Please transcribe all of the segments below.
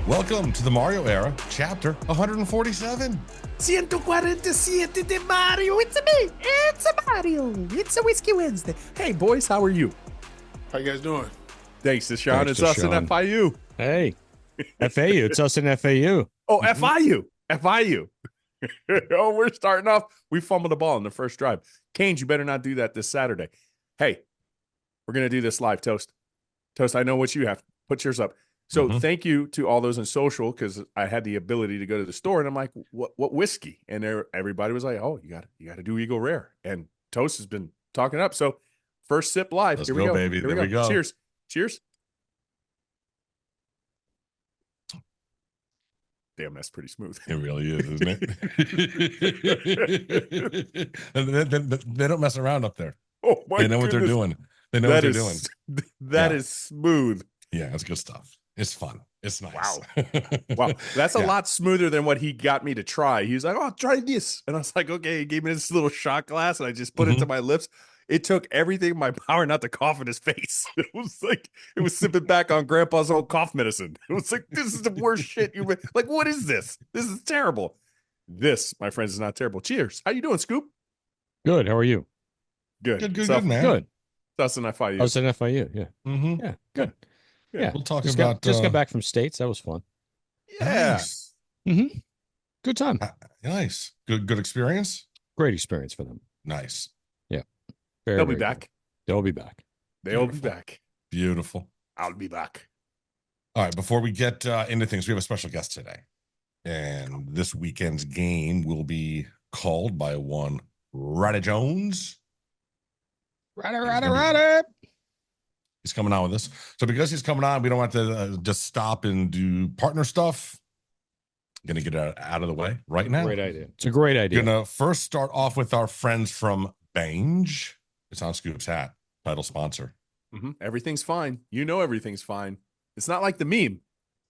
Welcome to the Mario era, chapter 147. 147 de Mario. It's a me. It's a Mario. It's a Whiskey Wednesday. Hey, boys, how are you? How you guys doing? Thanks to Sean. Thanks it's to us Sean. and FIU. Hey, FAU. It's us in FAU. Oh, FIU. Oh, we're starting off. We fumbled the ball in the first drive. Canes, you better not do that this Saturday. Hey, we're going to do this live, Toast. Toast, I know what you have. Put yours up. So thank you to all those in social, because I had the ability to go to the store, and I'm like, what whiskey? And everybody was like, oh, you got to do Eagle Rare. And Toast has been talking up. So first sip live. Let's Here we go, baby. There we go. Cheers. Cheers. Damn, that's pretty smooth. It really is, isn't it? They don't mess around up there. Oh, my They know what they're goodness. doing. They know what they're doing. That Yeah. is smooth. Yeah, it's good stuff. It's fun. It's nice. Wow. Wow. That's a lot smoother than what he got me to try. He was like, oh, try this. And I was like, okay. He gave me this little shot glass, and I just put it to my lips. It took everything in my power not to cough in his face. It was like, it was sipping back on grandpa's old cough medicine. It was like, this is the worst shit you've been. Like, what is this? This is terrible. This, my friends, is not terrible. Cheers. How you doing, Scoop? Good. How are you? Good. Good, man. Good. Us and FIU. Us in FIU. Yeah. Mm-hmm. Yeah. Good. Yeah. We'll talk Just about got back from States. That was fun. Yeah. Nice. Good time. Nice. Good experience. Great experience for them. Nice. Yeah. Very, They'll be very back. good. They'll be back. They'll be Beautiful. back. Beautiful. I'll be back. All right, before we get into things, we have a special guest today. And this weekend's game will be called by one Roddy Jones. Right. He's coming on with us. So because he's coming on, we don't have to just stop and do partner stuff. Going to get it out of the way right now. Great idea. It's a great idea. Going to first start off with our friends from Bange. It's on Scoop's hat, title sponsor. Everything's fine. You know everything's fine. It's not like the meme.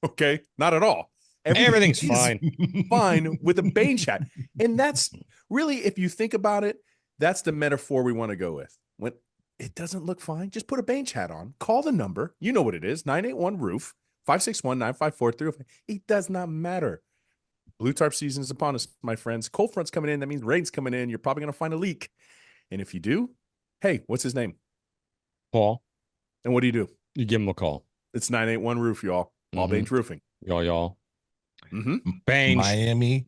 Okay? Not at all. Everything's is fine. fine with a Bange hat. And that's really, if you think about it, that's the metaphor we want to go with. When it doesn't look fine, just put a Bange hat on. Call the number. You know what it is. 981-ROOF, 561-954-305. It does not matter. Blue tarp season is upon us, my friends. Cold front's coming in. That means rain's coming in. You're probably going to find a leak. And if you do, hey, what's his name? Paul, And what do you do? you give him a call. It's 981-ROOF, y'all. All Bange Roofing. Y'all. Mm-hmm. Bange.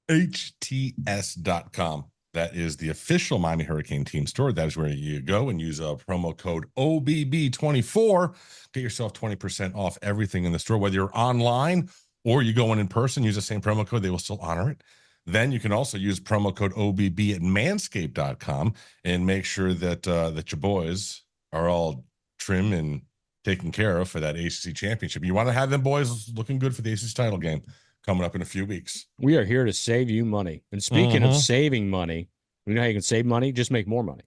MiamiHTS.com. That is the official Miami Hurricane team store. That is where you go and use a promo code OBB24. Get yourself 20% off everything in the store, whether you're online or you go in person. Use the same promo code. They will still honor it. Then you can also use promo code OBB at manscaped.com and make sure that your boys are all trim and taken care of for that ACC championship. You want to have them boys looking good for the ACC title game coming up in a few weeks. We are here to save you money. And speaking of saving money, you know how you can save money? Just make more money.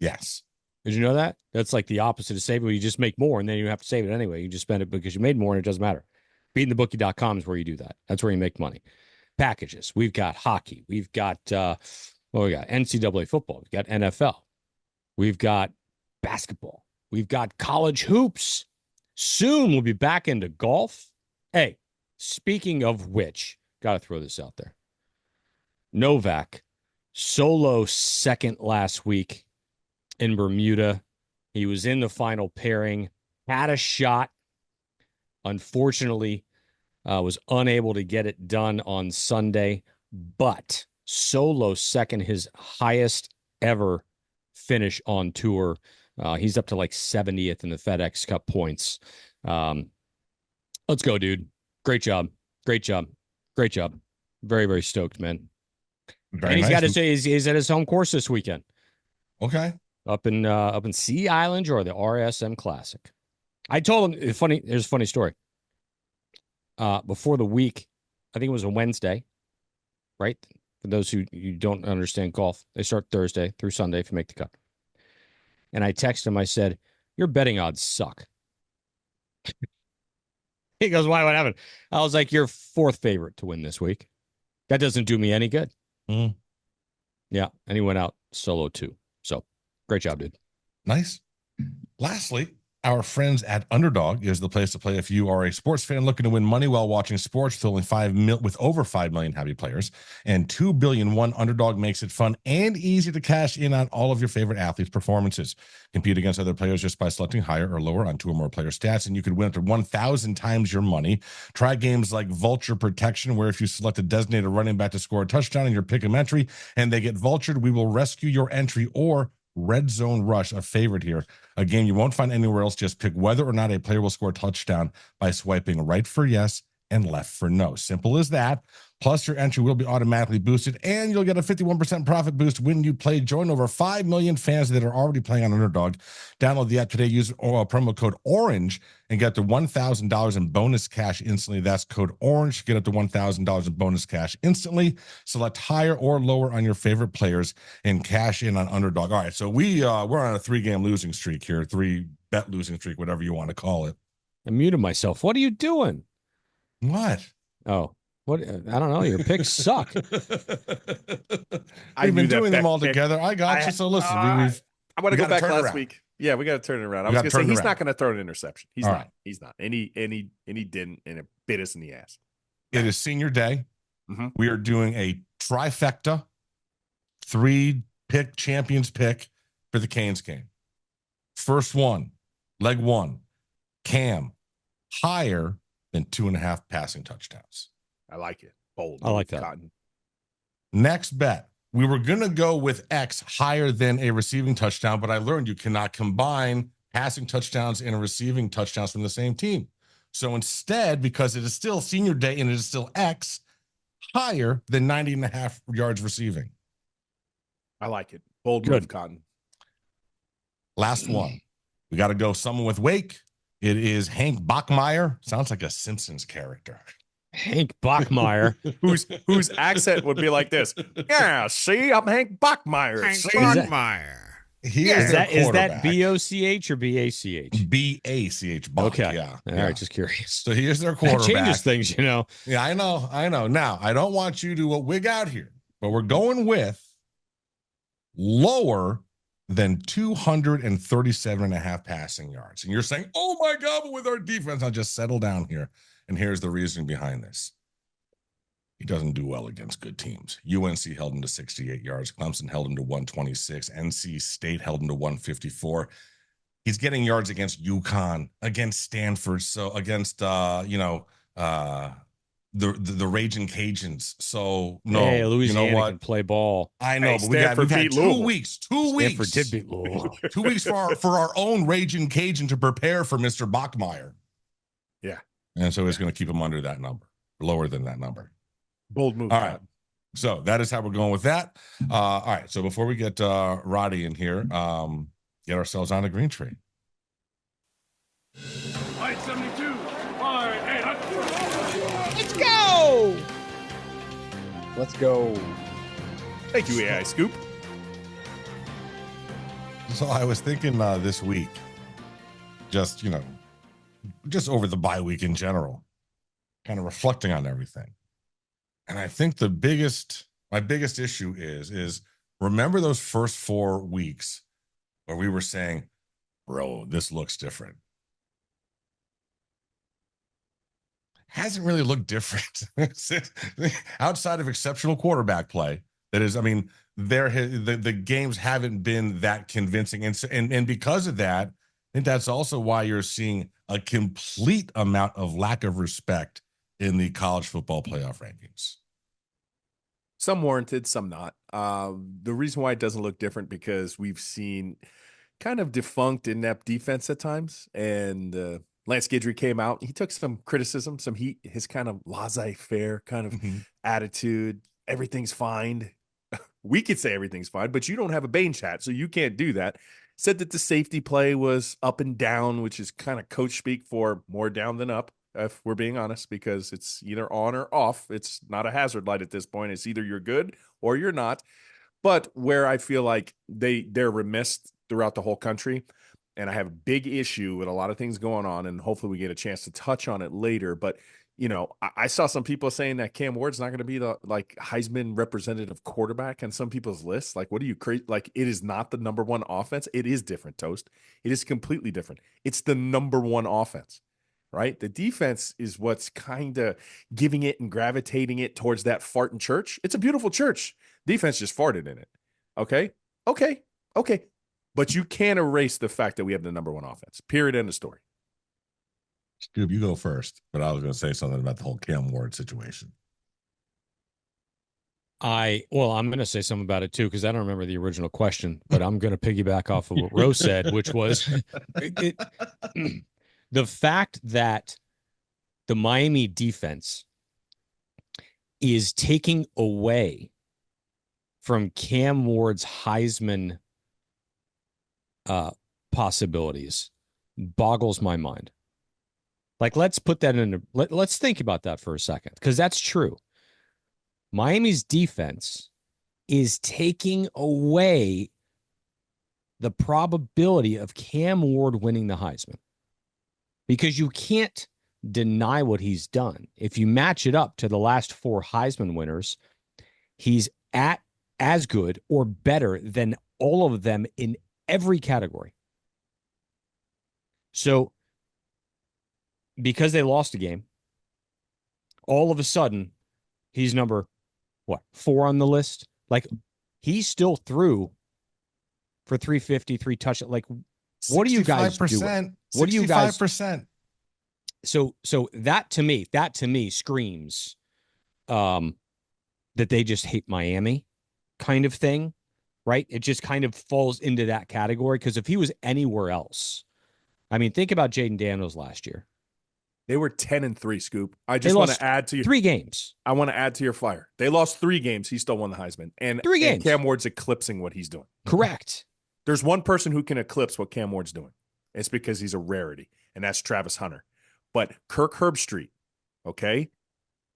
Yes. Did you know that? That's like the opposite of saving. You just make more, and then you have to save it anyway. You just spend it because you made more, and it doesn't matter. Beatingthebookie.com is where you do that. That's where you make money. Packages. We've got hockey. We've got we got NCAA football. We've got NFL. We've got basketball. We've got college hoops. Soon we'll be back into golf. Hey, speaking of which, got to throw this out there. Novak, solo second last week in Bermuda. He was in the final pairing, had a shot. Unfortunately, was unable to get it done on Sunday, but solo second, his highest ever finish on tour. He's up to like 70th in the FedEx Cup points. Let's go, dude. Great job. Very, very stoked, man. Very and he's nice. got to say he's at his home course this weekend. Okay. Up in Sea Island or the RSM Classic. I told him there's a funny story. Before the week, I think it was a Wednesday, right? For those who you don't understand golf, they start Thursday through Sunday if you make the cut. And I texted him, I said, your betting odds suck. He goes, why? What happened? I was like, you're fourth favorite to win this week. That doesn't do me any good. Yeah. And he went out solo too. So great job, dude. Nice. Lastly, Our friends at Underdog is the place to play if you are a sports fan looking to win money while watching sports with over 5 million happy players and 2 billion. Underdog makes it fun and easy to cash in on all of your favorite athletes' performances. Compete against other players just by selecting higher or lower on 2 or more player stats, and you could win up to 1,000 times your money. Try games like Vulture Protection, where if you select a designated running back to score a touchdown in your pick 'em entry and they get vultured, we will rescue your entry. Or Red Zone Rush, a favorite here, a game you won't find anywhere else. Just pick whether or not a player will score a touchdown by swiping right for yes and left for no. Simple as that. Plus, your entry will be automatically boosted, and you'll get a 51% profit boost when you play. Join over 5 million fans that are already playing on Underdog. Download the app today. Use promo code ORANGE and get to $1,000 in bonus cash instantly. That's code ORANGE. Get up to $1,000 in bonus cash instantly. Select higher or lower on your favorite players and cash in on Underdog. All right, so we're on a 3-game losing streak here, 3-bet losing streak, whatever you want to call it. I muted myself. What are you doing? What? Oh. What? I don't know. Your picks suck. We've been doing them all together. I got you. So listen, I want to go back last around. week. Yeah, we got to turn it around. I was going to say he's not going to throw an interception. He's all not. Right. He's not. And he didn't, and it bit us in the ass. It is senior day. Mm-hmm. We are doing a trifecta, 3-pick champions pick for the Canes game. First one, leg 1, Cam, higher than 2.5 passing touchdowns. I like it. Bold. I like that. Cotton. Next bet. We were going to go with X higher than a receiving touchdown, but I learned you cannot combine passing touchdowns and receiving touchdowns from the same team. So instead, because it is still senior day and it is still X, higher than 90.5 yards receiving. I like it. Bold move, Cotton. Last one. We got to go someone with Wake. It is Hank Bachmeier. Sounds like a Simpsons character. Hank Bachmeier, whose accent would be like this. Yeah, see, I'm Hank Bachmeier. Hank See? Bachmeier. Is that B-O-C-H or B-A-C-H? B-A-C-H. Bach, okay. Yeah. All right, just curious. So he is their quarterback. That changes things, you know. Yeah, I know. Now, I don't want you to wig out here, but we're going with lower than 237.5 passing yards. And you're saying, oh my God, but with our defense, I'll just settle down here. And here's the reason behind this. He doesn't do well against good teams. UNC held him to 68 yards. Clemson held him to 126. NC State held him to 154. He's getting yards against UConn, against Stanford, so against the Raging Cajuns. So no, hey, Louisiana, you know what? Can play ball. I know, hey, but we've had 2 Louisville. weeks. 2 weeks. Stanford did beat Louisville. 2 weeks for our own Raging Cajun to prepare for Mr. Bachmeier. Yeah. And so it's going to keep him under that number, lower than that number. Bold move. All right. So that is how we're going with that. All right. So before we get Roddy in here, get ourselves on a Greentree. Light 72. Fire. Hey, Let's go. Let's go. Thank you, AI Scoop. So I was thinking this week, just over the bye week in general, kind of reflecting on everything. And I think my biggest issue is remember those first 4 weeks where we were saying, bro, this looks different. Hasn't really looked different outside of exceptional quarterback play. That is, I mean, the games haven't been that convincing. And because of that, I think that's also why you're seeing a complete amount of lack of respect in the college football playoff rankings. Some warranted, some not. The reason why it doesn't look different because we've seen kind of defunct, inept defense at times. And Lance Guidry came out. He took some criticism, some heat, his kind of laissez-faire kind of attitude. Everything's fine. We could say everything's fine, but you don't have a Baines hat, so you can't do that. Said that the safety play was up and down, which is kind of coach speak for more down than up, if we're being honest, because it's either on or off. It's not a hazard light at this point. It's either you're good or you're not. But where I feel like they're remiss throughout the whole country, and I have a big issue with a lot of things going on, and hopefully we get a chance to touch on it later, but I saw some people saying that Cam Ward's not going to be the like Heisman representative quarterback on some people's lists. Like, what do you create? Like, it is not the number one offense. It is different, Toast. It is completely different. It's the number one offense, right? The defense is what's kind of giving it and gravitating it towards that fart in church. It's a beautiful church. Defense just farted in it. Okay. But you can't erase the fact that we have the number one offense. Period. End of story. Scoob, you go first, but I was going to say something about the whole Cam Ward situation. I'm going to say something about it too, because I don't remember the original question, but I'm going to piggyback off of what Rose said, which was the fact that the Miami defense is taking away from Cam Ward's Heisman possibilities boggles my mind. Like, let's put that in. Let's think about that for a second, because that's true. Miami's defense is taking away the probability of Cam Ward winning the Heisman, because you can't deny what he's done. If you match it up to the last 4 Heisman winners, he's at as good or better than all of them in every category. So, because they lost a game, all of a sudden, he's number, 4 on the list? Like, he still threw for 350, 3 touchdowns. Like, what are you guys doing? What are you guys? 65%. So that to me screams that they just hate Miami kind of thing, right? It just kind of falls into that category, because if he was anywhere else, I mean, think about Jaden Daniels last year. They were 10-3, Scoop. I just want to add to your 3 games. I want to add to your fire. They lost 3 games. He still won the Heisman. And 3 games. And Cam Ward's eclipsing what he's doing. Correct. There's one person who can eclipse what Cam Ward's doing. It's because he's a rarity, and that's Travis Hunter. But Kirk Herbstreit, okay,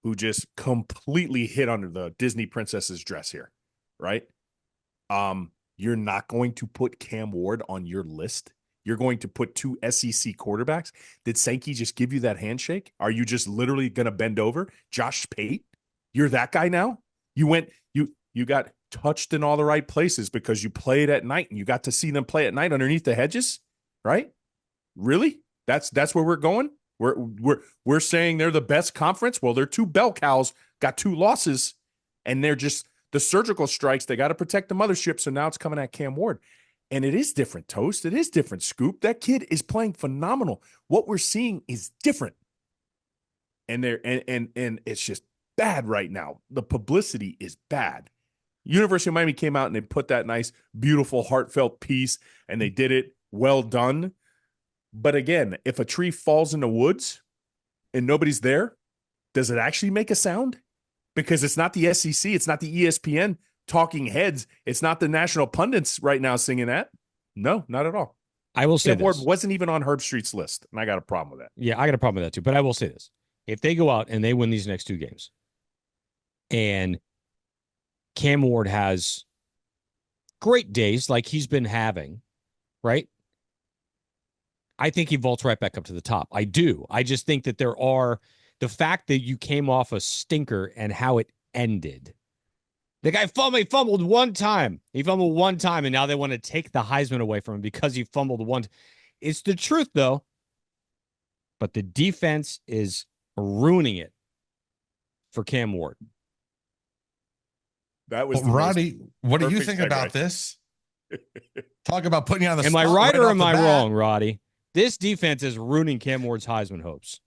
who just completely hit under the Disney princess's dress here, right? You're not going to put Cam Ward on your list. You're going to put 2 SEC quarterbacks. Did Sankey just give you that handshake? Are you just literally going to bend over? Josh Pate? You're that guy now? You got touched in all the right places because you played at night and you got to see them play at night underneath the hedges, right? Really? That's where we're going? We're saying they're the best conference? Well, they're 2 bell cows, got 2 losses, and they're just the surgical strikes. They got to protect the mothership, so now it's coming at Cam Ward. And it is different, Toast. It is different, Scoop. That kid is playing phenomenal. What we're seeing is different. And it's just bad right now. The publicity is bad. University of Miami came out and they put that nice, beautiful, heartfelt piece, and they did it well done. But again, if a tree falls in the woods and nobody's there, does it actually make a sound? Because it's not the SEC, it's not the ESPN talking heads. It's not the national pundits right now singing that. No, not at all. I will say Cam Ward this. wasn't even on Herbstreit's list, and I got a problem with that. Yeah, I got a problem with that too. But I will say this. If they go out and they win these next 2 games, and Cam Ward has great days like he's been having, right? I think he vaults right back up to the top. I do. I just think that the fact that you came off a stinker and how it ended. The guy fumbled one time. He fumbled one time, and now they want to take the Heisman away from him because he fumbled one. It's the truth, though. But the defense is ruining it for Cam Ward. That was Roddy. What do you perfect think about segue. this? Talk about putting you on the Am spot. I right or off am the I bat. wrong, Roddy? This defense is ruining Cam Ward's Heisman hopes.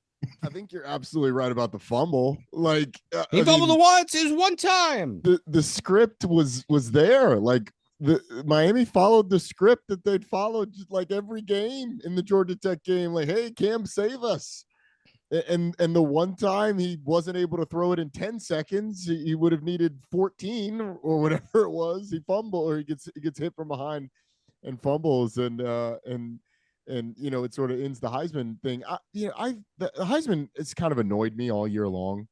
I think you're absolutely right about the fumble. Like He fumbled once. It was one time. The script was there. Like the Miami followed the script that they'd followed like every game in the Georgia Tech game. Like, hey, Cam, save us. And the one time he wasn't able to throw it in 10 seconds, he would have needed 14 or whatever it was. He fumbled, or he gets hit from behind and fumbles, and you know, it sort of ends the Heisman thing. The Heisman has kind of annoyed me all year long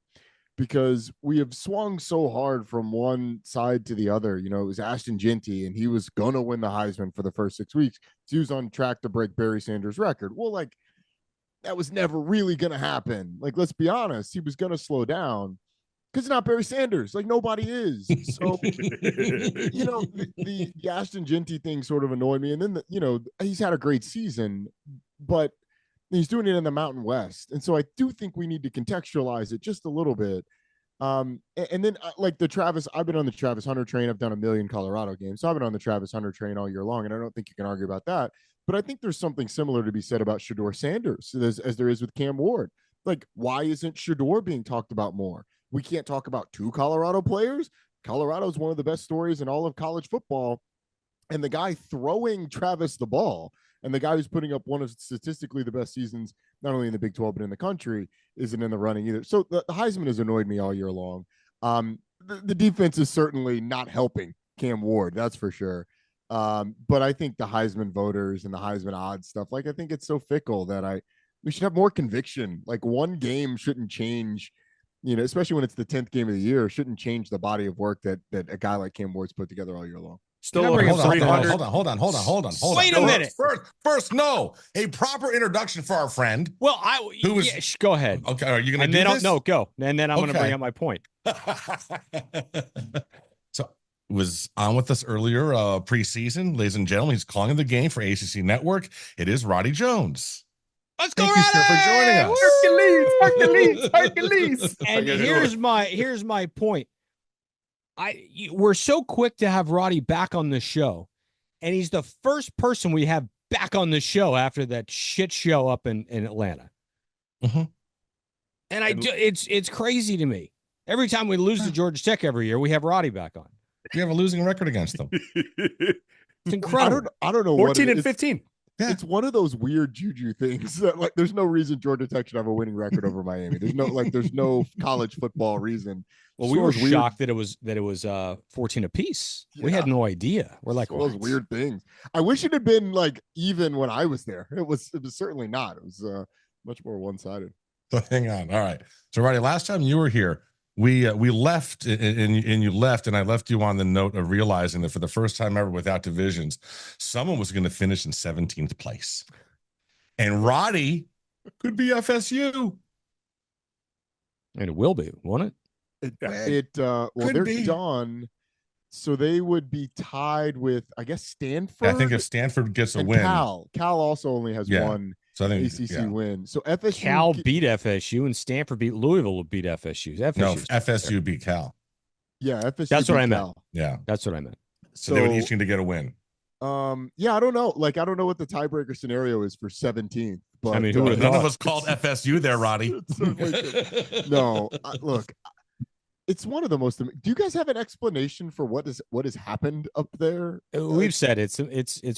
because we have swung so hard from one side to the other. You know, it was Ashton Genty, and he was gonna win the Heisman for the first 6 weeks. So he was on track to break Barry Sanders' record. Well, like, that was never really going to happen. Like, let's be honest, he was going to slow down because he's not Barry Sanders. Like, nobody is. So, the Ashton Genty thing sort of annoyed me. And then, he's had a great season, but he's doing it in the Mountain West. And so I do think we need to contextualize it just a little bit. And then like I've been on the Travis Hunter train. I've done 1 million Colorado games. So I've been on the Travis Hunter train all year long. And I don't think you can argue about that. But I think there's something similar to be said about Shedeur Sanders as there is with Cam Ward. Like, why isn't Shedeur being talked about more? We can't talk about 2 Colorado players. Colorado is one of the best stories in all of college football. And the guy throwing Travis the ball and the guy who's putting up one of statistically the best seasons, not only in the Big 12, but in the country, isn't in the running either. So the Heisman has annoyed me all year long. The defense is certainly not helping Cam Ward, that's for sure. But I think the Heisman voters and the Heisman odds stuff, like, I think it's so fickle that we should have more conviction. Like, one game shouldn't change, especially when it's the 10th game of the year, shouldn't change the body of work that a guy like Cam Ward's put together all year long. Still hold on. Wait a minute. First, no, a proper introduction for our friend. Well, go ahead. Okay, are you going to do then this? No, go. And then I'm going to bring up my point. So, was on with us earlier preseason, ladies and gentlemen. He's calling the game for ACC Network. It is Roddy Jones. Let's go, Thank you, sir, for joining us. Hercules. And here's my point. We're so quick to have Roddy back on the show, and he's the first person we have back on the show after that shit show up in Atlanta. Mm-hmm. And it's crazy to me. Every time we lose to Georgia Tech every year, we have Roddy back on. We have a losing record against them. It's incredible. I don't know. 14 and 15. Yeah. It's one of those weird juju things that, like, there's no reason Georgia Tech should have a winning record over Miami. There's no college football reason. Well, we were shocked that it was 14 apiece. Yeah. We had no idea. We're like, those weird things. I wish it had been like even when I was there. It was certainly not. It was much more one-sided. So hang on. All right. So Roddy, last time you were here, we left and you left, and I left you on the note of realizing that for the first time ever without divisions, someone was going to finish in 17th place, and Roddy could be FSU. And it will be, won't it? Well, they're done, so they would be tied with, I guess, Stanford. I think if Stanford gets a win, Cal also only has one. So I think ACC win. So FSU, Cal beat FSU, and Stanford beat Louisville. Beat FSU. FSU beat Cal. Yeah, FSU. That's what I meant. Cal. Yeah, that's what I meant. So they would each need to get a win. Yeah, I don't know. Like, I don't know what the tiebreaker scenario is for 17th. But I mean, none of us called FSU there, Roddy. No, look. It's one of the most. Do you guys have an explanation for what has happened up there? We've said it's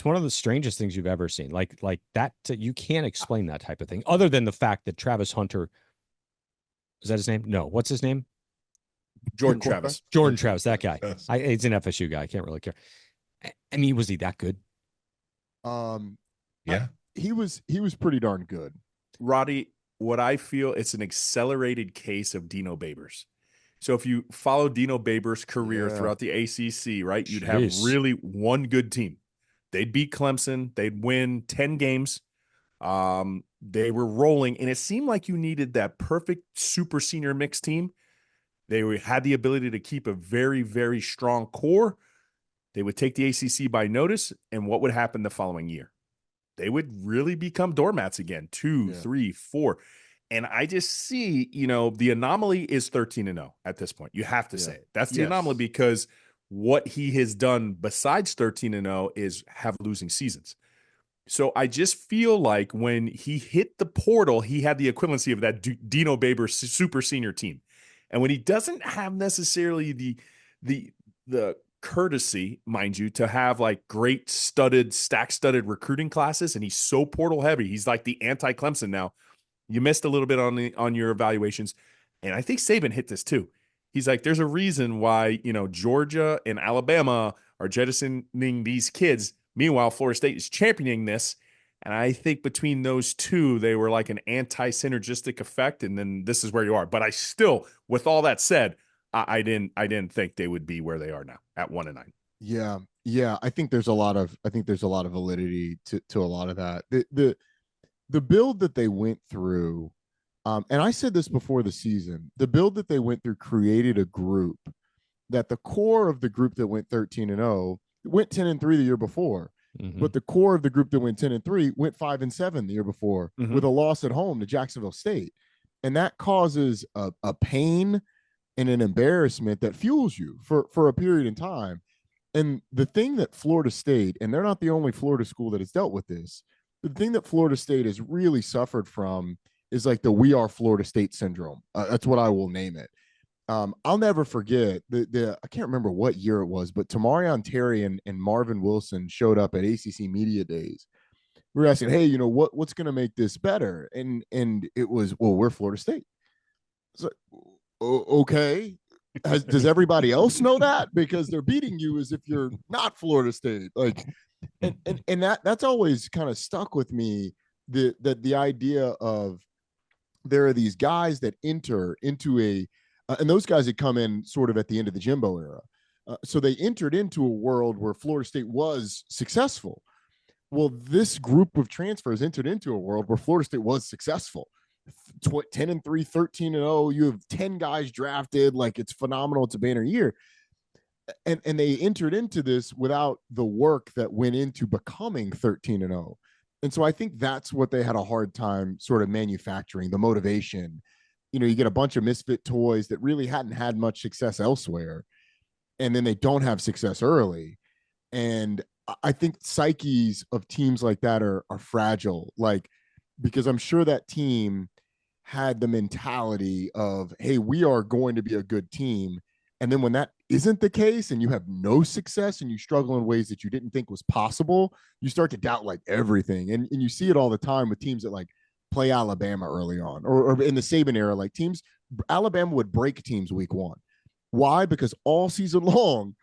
one of the strangest things you've ever seen. Like that, you can't explain that type of thing other than the fact that Travis Hunter, is that his name? No, what's his name? Jordan Travis. Jordan Travis, that guy. Yes. He's an FSU guy. I can't really care. I mean, was he that good? Yeah, he was pretty darn good. Roddy, what I feel, it's an accelerated case of Dino Babers. So if you follow Dino Babers' career throughout the ACC, right, you'd have really one good team. They'd beat Clemson. They'd win 10 games. They were rolling, and it seemed like you needed that perfect super senior mixed team. They had the ability to keep a very, very strong core. They would take the ACC by notice, and what would happen the following year? They would really become doormats again, 2, 3, 4. And I just see, the anomaly is 13-0 at this point. You have to say it. That's the anomaly, because what he has done besides 13-0 is have losing seasons. So I just feel like when he hit the portal, he had the equivalency of that Dino Babers super senior team. And when he doesn't have necessarily the courtesy, mind you, to have like great stack-studded recruiting classes, and he's so portal heavy, he's like the anti-Clemson now. You missed a little bit on your evaluations. And I think Saban hit this too. He's like, there's a reason why, Georgia and Alabama are jettisoning these kids. Meanwhile, Florida State is championing this. And I think between those two, they were like an anti-synergistic effect. And then this is where you are. But I still, with all that said, I didn't think they would be where they are now at 1-9. Yeah. I think there's a lot of validity to a lot of that. the build that they went through, and I said this before the season, the build that they went through created a group that the core of the group that went 13-0 went 10-3 the year before. Mhm. But the core of the group that went 10-3 went 5-7 the year before with a loss at home to Jacksonville State. And that causes a pain and an embarrassment that fuels you for a period in time. And the thing that Florida State, and they're not the only Florida school that has dealt with this, the thing that Florida State has really suffered from is like the "we are Florida State" syndrome. That's what I will name it. I'll never forget I can't remember what year it was, but Tamarion Terry and Marvin Wilson showed up at ACC Media Days. We were asking, hey, what's going to make this better? And it was, well, we're Florida State. So, okay. Does everybody else know that? Because they're beating you as if you're not Florida State. Like, and that's always kind of stuck with me. The idea of there are these guys that enter into and those guys had come in sort of at the end of the Jimbo era. So they entered into a world where Florida State was successful. Well, this group of transfers entered into a world where Florida State was successful. 10-3, 13-0. You have 10 guys drafted. Like, it's phenomenal. It's a banner year. And they entered into this without the work that went into becoming 13-0. And so I think that's what they had a hard time sort of manufacturing, the motivation. You get a bunch of misfit toys that really hadn't had much success elsewhere, and then they don't have success early. And I think psyches of teams like that are fragile, like, because I'm sure that team had the mentality of, hey, we are going to be a good team. And then when that isn't the case and you have no success and you struggle in ways that you didn't think was possible, you start to doubt like everything. And you see it all the time with teams that like play Alabama early on, or in the Saban era, like Alabama would break teams week one. Why? Because all season long,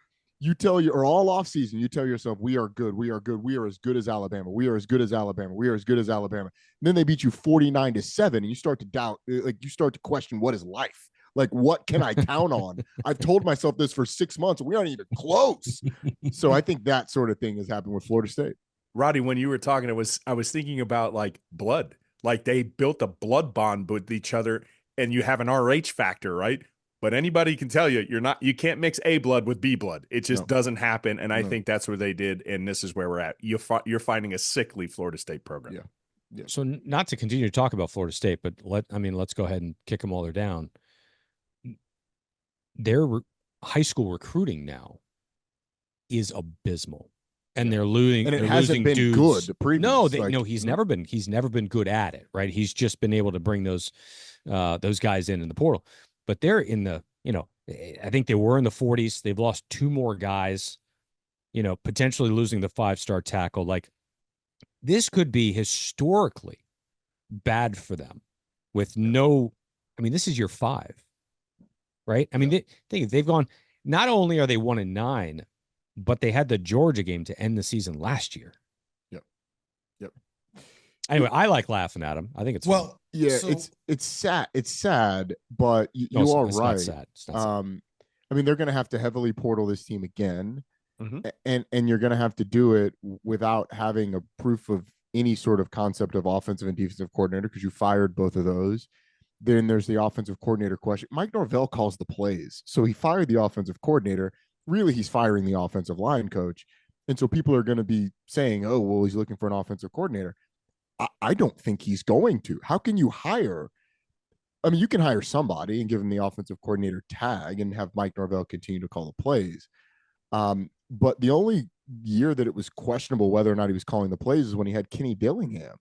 or all off season, you tell yourself, we are good. We are good. We are as good as Alabama. We are as good as Alabama. We are as good as Alabama. And then they beat you 49-7, and you start to doubt, like you start to question, what is life? Like, what can I count on? I've told myself this for 6 months, and we aren't even close. So I think that sort of thing has happened with Florida State. Roddy, when you were talking, I was thinking about like blood. Like, they built a blood bond with each other, and you have an RH factor, right? But anybody can tell you, you can't mix A blood with B blood. It just doesn't happen. And I think that's what they did. And this is where we're at. You're finding a sickly Florida State program. Yeah. So not to continue to talk about Florida State, but let's go ahead and kick them while they're down. Their high school recruiting now is abysmal. And they're losing. And it they're hasn't losing been dudes. good. Previous, No, he's never been good at it, right? He's just been able to bring those guys in the portal. But they're in the, I think they were in the 40s. They've lost 2 more guys, potentially losing the 5-star tackle. Like, this could be historically bad for them with this is year 5, right? I mean, they've gone, not only are they 1-9, but they had the Georgia game to end the season last year. Yep. Anyway, I like laughing at them. I think it's fun. Yeah, So- it's sad. It's sad, but you are it's right. Not sad. It's not sad. I mean, they're going to have to heavily portal this team again, Mhm. and you're going to have to do it without having a proof of any sort of concept of offensive and defensive coordinator, because you fired both of those. Then there's the offensive coordinator question. Mike Norvell calls the plays, so he fired the offensive coordinator. Really, he's firing the offensive line coach, and so people are going to be saying, "Oh, well, he's looking for an offensive coordinator." I don't think he's going to. How can you hire? I mean, you can hire somebody and give him the offensive coordinator tag and have Mike Norvell continue to call the plays. But the only year that it was questionable whether or not he was calling the plays is when he had Kenny Dillingham.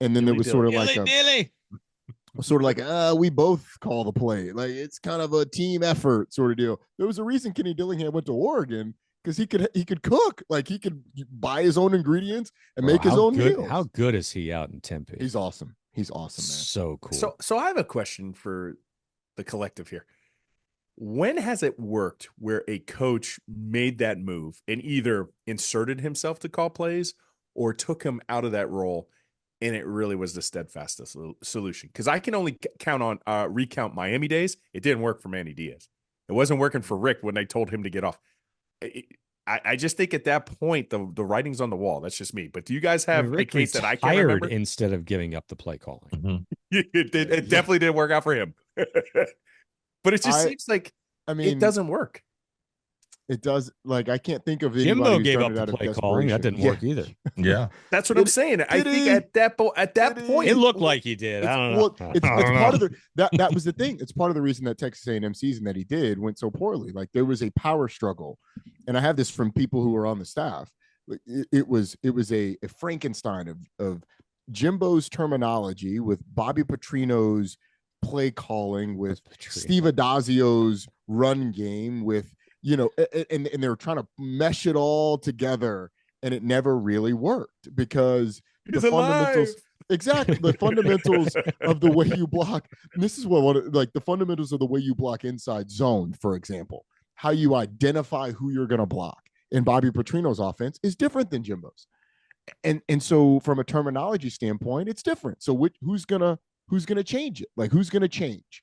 And then there was sort of like we both call the play. Like, it's kind of a team effort sort of deal. There was a reason Kenny Dillingham went to Oregon, because he could cook. Like, he could buy his own ingredients and make his own meals. How good is he out in Tempe? He's awesome. He's awesome, man. So cool. So I have a question for the collective here. When has it worked where a coach made that move and either inserted himself to call plays or took him out of that role, and it really was the steadfast solution? Because I can only recount Miami days. It didn't work for Manny Diaz. It wasn't working for Rick when they told him to get off. I just think at that point, the writing's on the wall. That's just me. But do you guys I have mean, a Rick case that I can't retired remember? instead of giving up the play calling. Mhm. It definitely didn't work out for him. But it just seems like I mean, it doesn't work. It does. Like, I can't think of anybody Jimbo who's gave done up it out the of play calling. That desperation. didn't work either. Yeah. That's what Did I'm saying. I did think he? at that Did point, It he? looked like he did. I don't know. Well, it's I don't part of know. that was the thing. It's part of the reason that Texas A&M season that he did went so poorly. Like, there was a power struggle, and I have this from people who were on the staff. It was a Frankenstein of Jimbo's terminology with Bobby Petrino's play calling, with Steve Adazio's run game, with and they were trying to mesh it all together, and it never really worked because he's the fundamentals. alive. Exactly. The fundamentals of the way you block. And this is like the fundamentals of the way you block inside zone, for example, how you identify who you're going to block in Bobby Petrino's offense is different than Jimbo's. And so from a terminology standpoint, it's different. So who's going to change it? Like, who's going to change?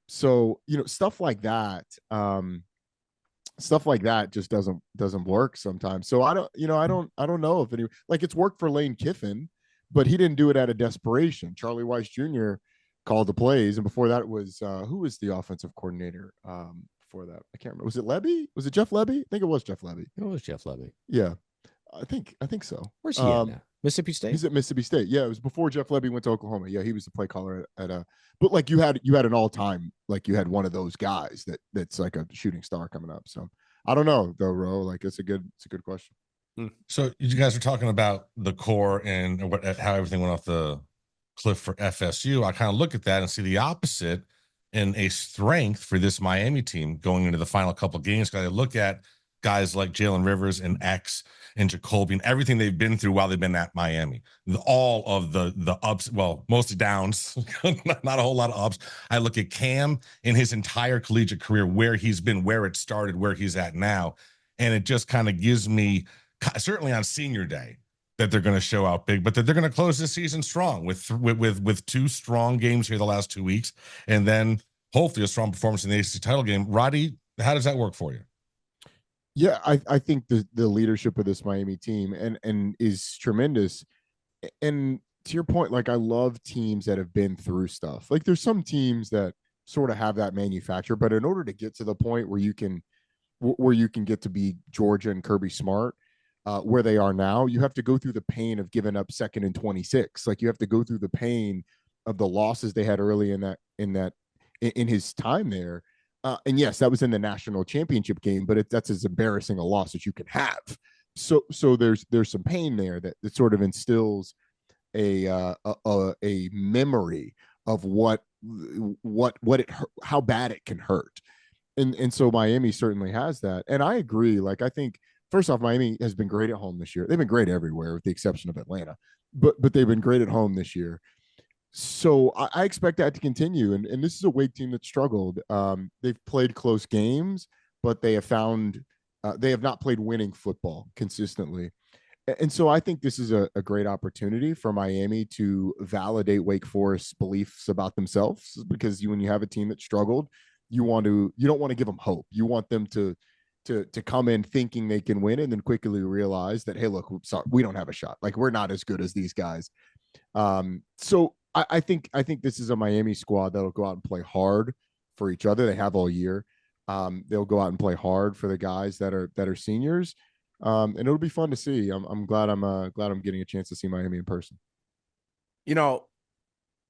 So, stuff like that, just doesn't work sometimes. So I don't know if any, like, it's worked for Lane Kiffin, but he didn't do it out of desperation. Charlie Weiss Jr. called the plays, and before that it was who was the offensive coordinator before that? I can't remember. Was it Levy? Was it Jeff Levy? I think it was Jeff Levy. It was Jeff Levy. Yeah, I think so. Where's he at now? Mississippi State. He's at Mississippi State. Yeah, it was before Jeff Levy went to Oklahoma. Yeah, he was the play caller at but like you had an all-time, like you had one of those guys that's like a shooting star coming up. So I don't know though, Ro. Like, it's a good question. So you guys are talking about the core and how everything went off the cliff for FSU. I kind of look at that and see the opposite and a strength for this Miami team going into the final couple of games. Because I look at guys like Jalen Rivers and X and Jacoby and everything they've been through while they've been at Miami. All of the ups, well, mostly downs, not a whole lot of ups. I look at Cam in his entire collegiate career, where he's been, where it started, where he's at now. And it just kind of gives me, certainly on senior day, that they're going to show out big, but that they're going to close this season strong with two strong games here the last 2 weeks, and then hopefully a strong performance in the ACC title game. Roddy, how does that work for you? Yeah, I think the leadership of this Miami team and is tremendous. And to your point, like, I love teams that have been through stuff. Like, there's some teams that sort of have that manufacture, but in order to get to the point where you can get to be Georgia and Kirby Smart, where they are now, you have to go through the pain of giving up 2nd and 26. Like, you have to go through the pain of the losses they had early in his time there. And yes, that was in the national championship game, but that's as embarrassing a loss as you can have. So there's some pain there that sort of instills a memory of how bad it can hurt. And so Miami certainly has that. And I agree. Like, I think, first off, Miami has been great at home this year. They've been great everywhere with the exception of Atlanta, but they've been great at home this year. So I expect that to continue. And this is a Wake team that struggled. They've played close games, but they have not played winning football consistently. And so I think this is a great opportunity for Miami to validate Wake Forest's beliefs about themselves, because when you have a team that struggled, you don't want to give them hope. You want them to come in thinking they can win and then quickly realize that, hey, look, sorry, we don't have a shot. Like, we're not as good as these guys. So I think this is a Miami squad that'll go out and play hard for each other. They have all year. They'll go out and play hard for the guys that are seniors. And it'll be fun to see. I'm glad I'm getting a chance to see Miami in person.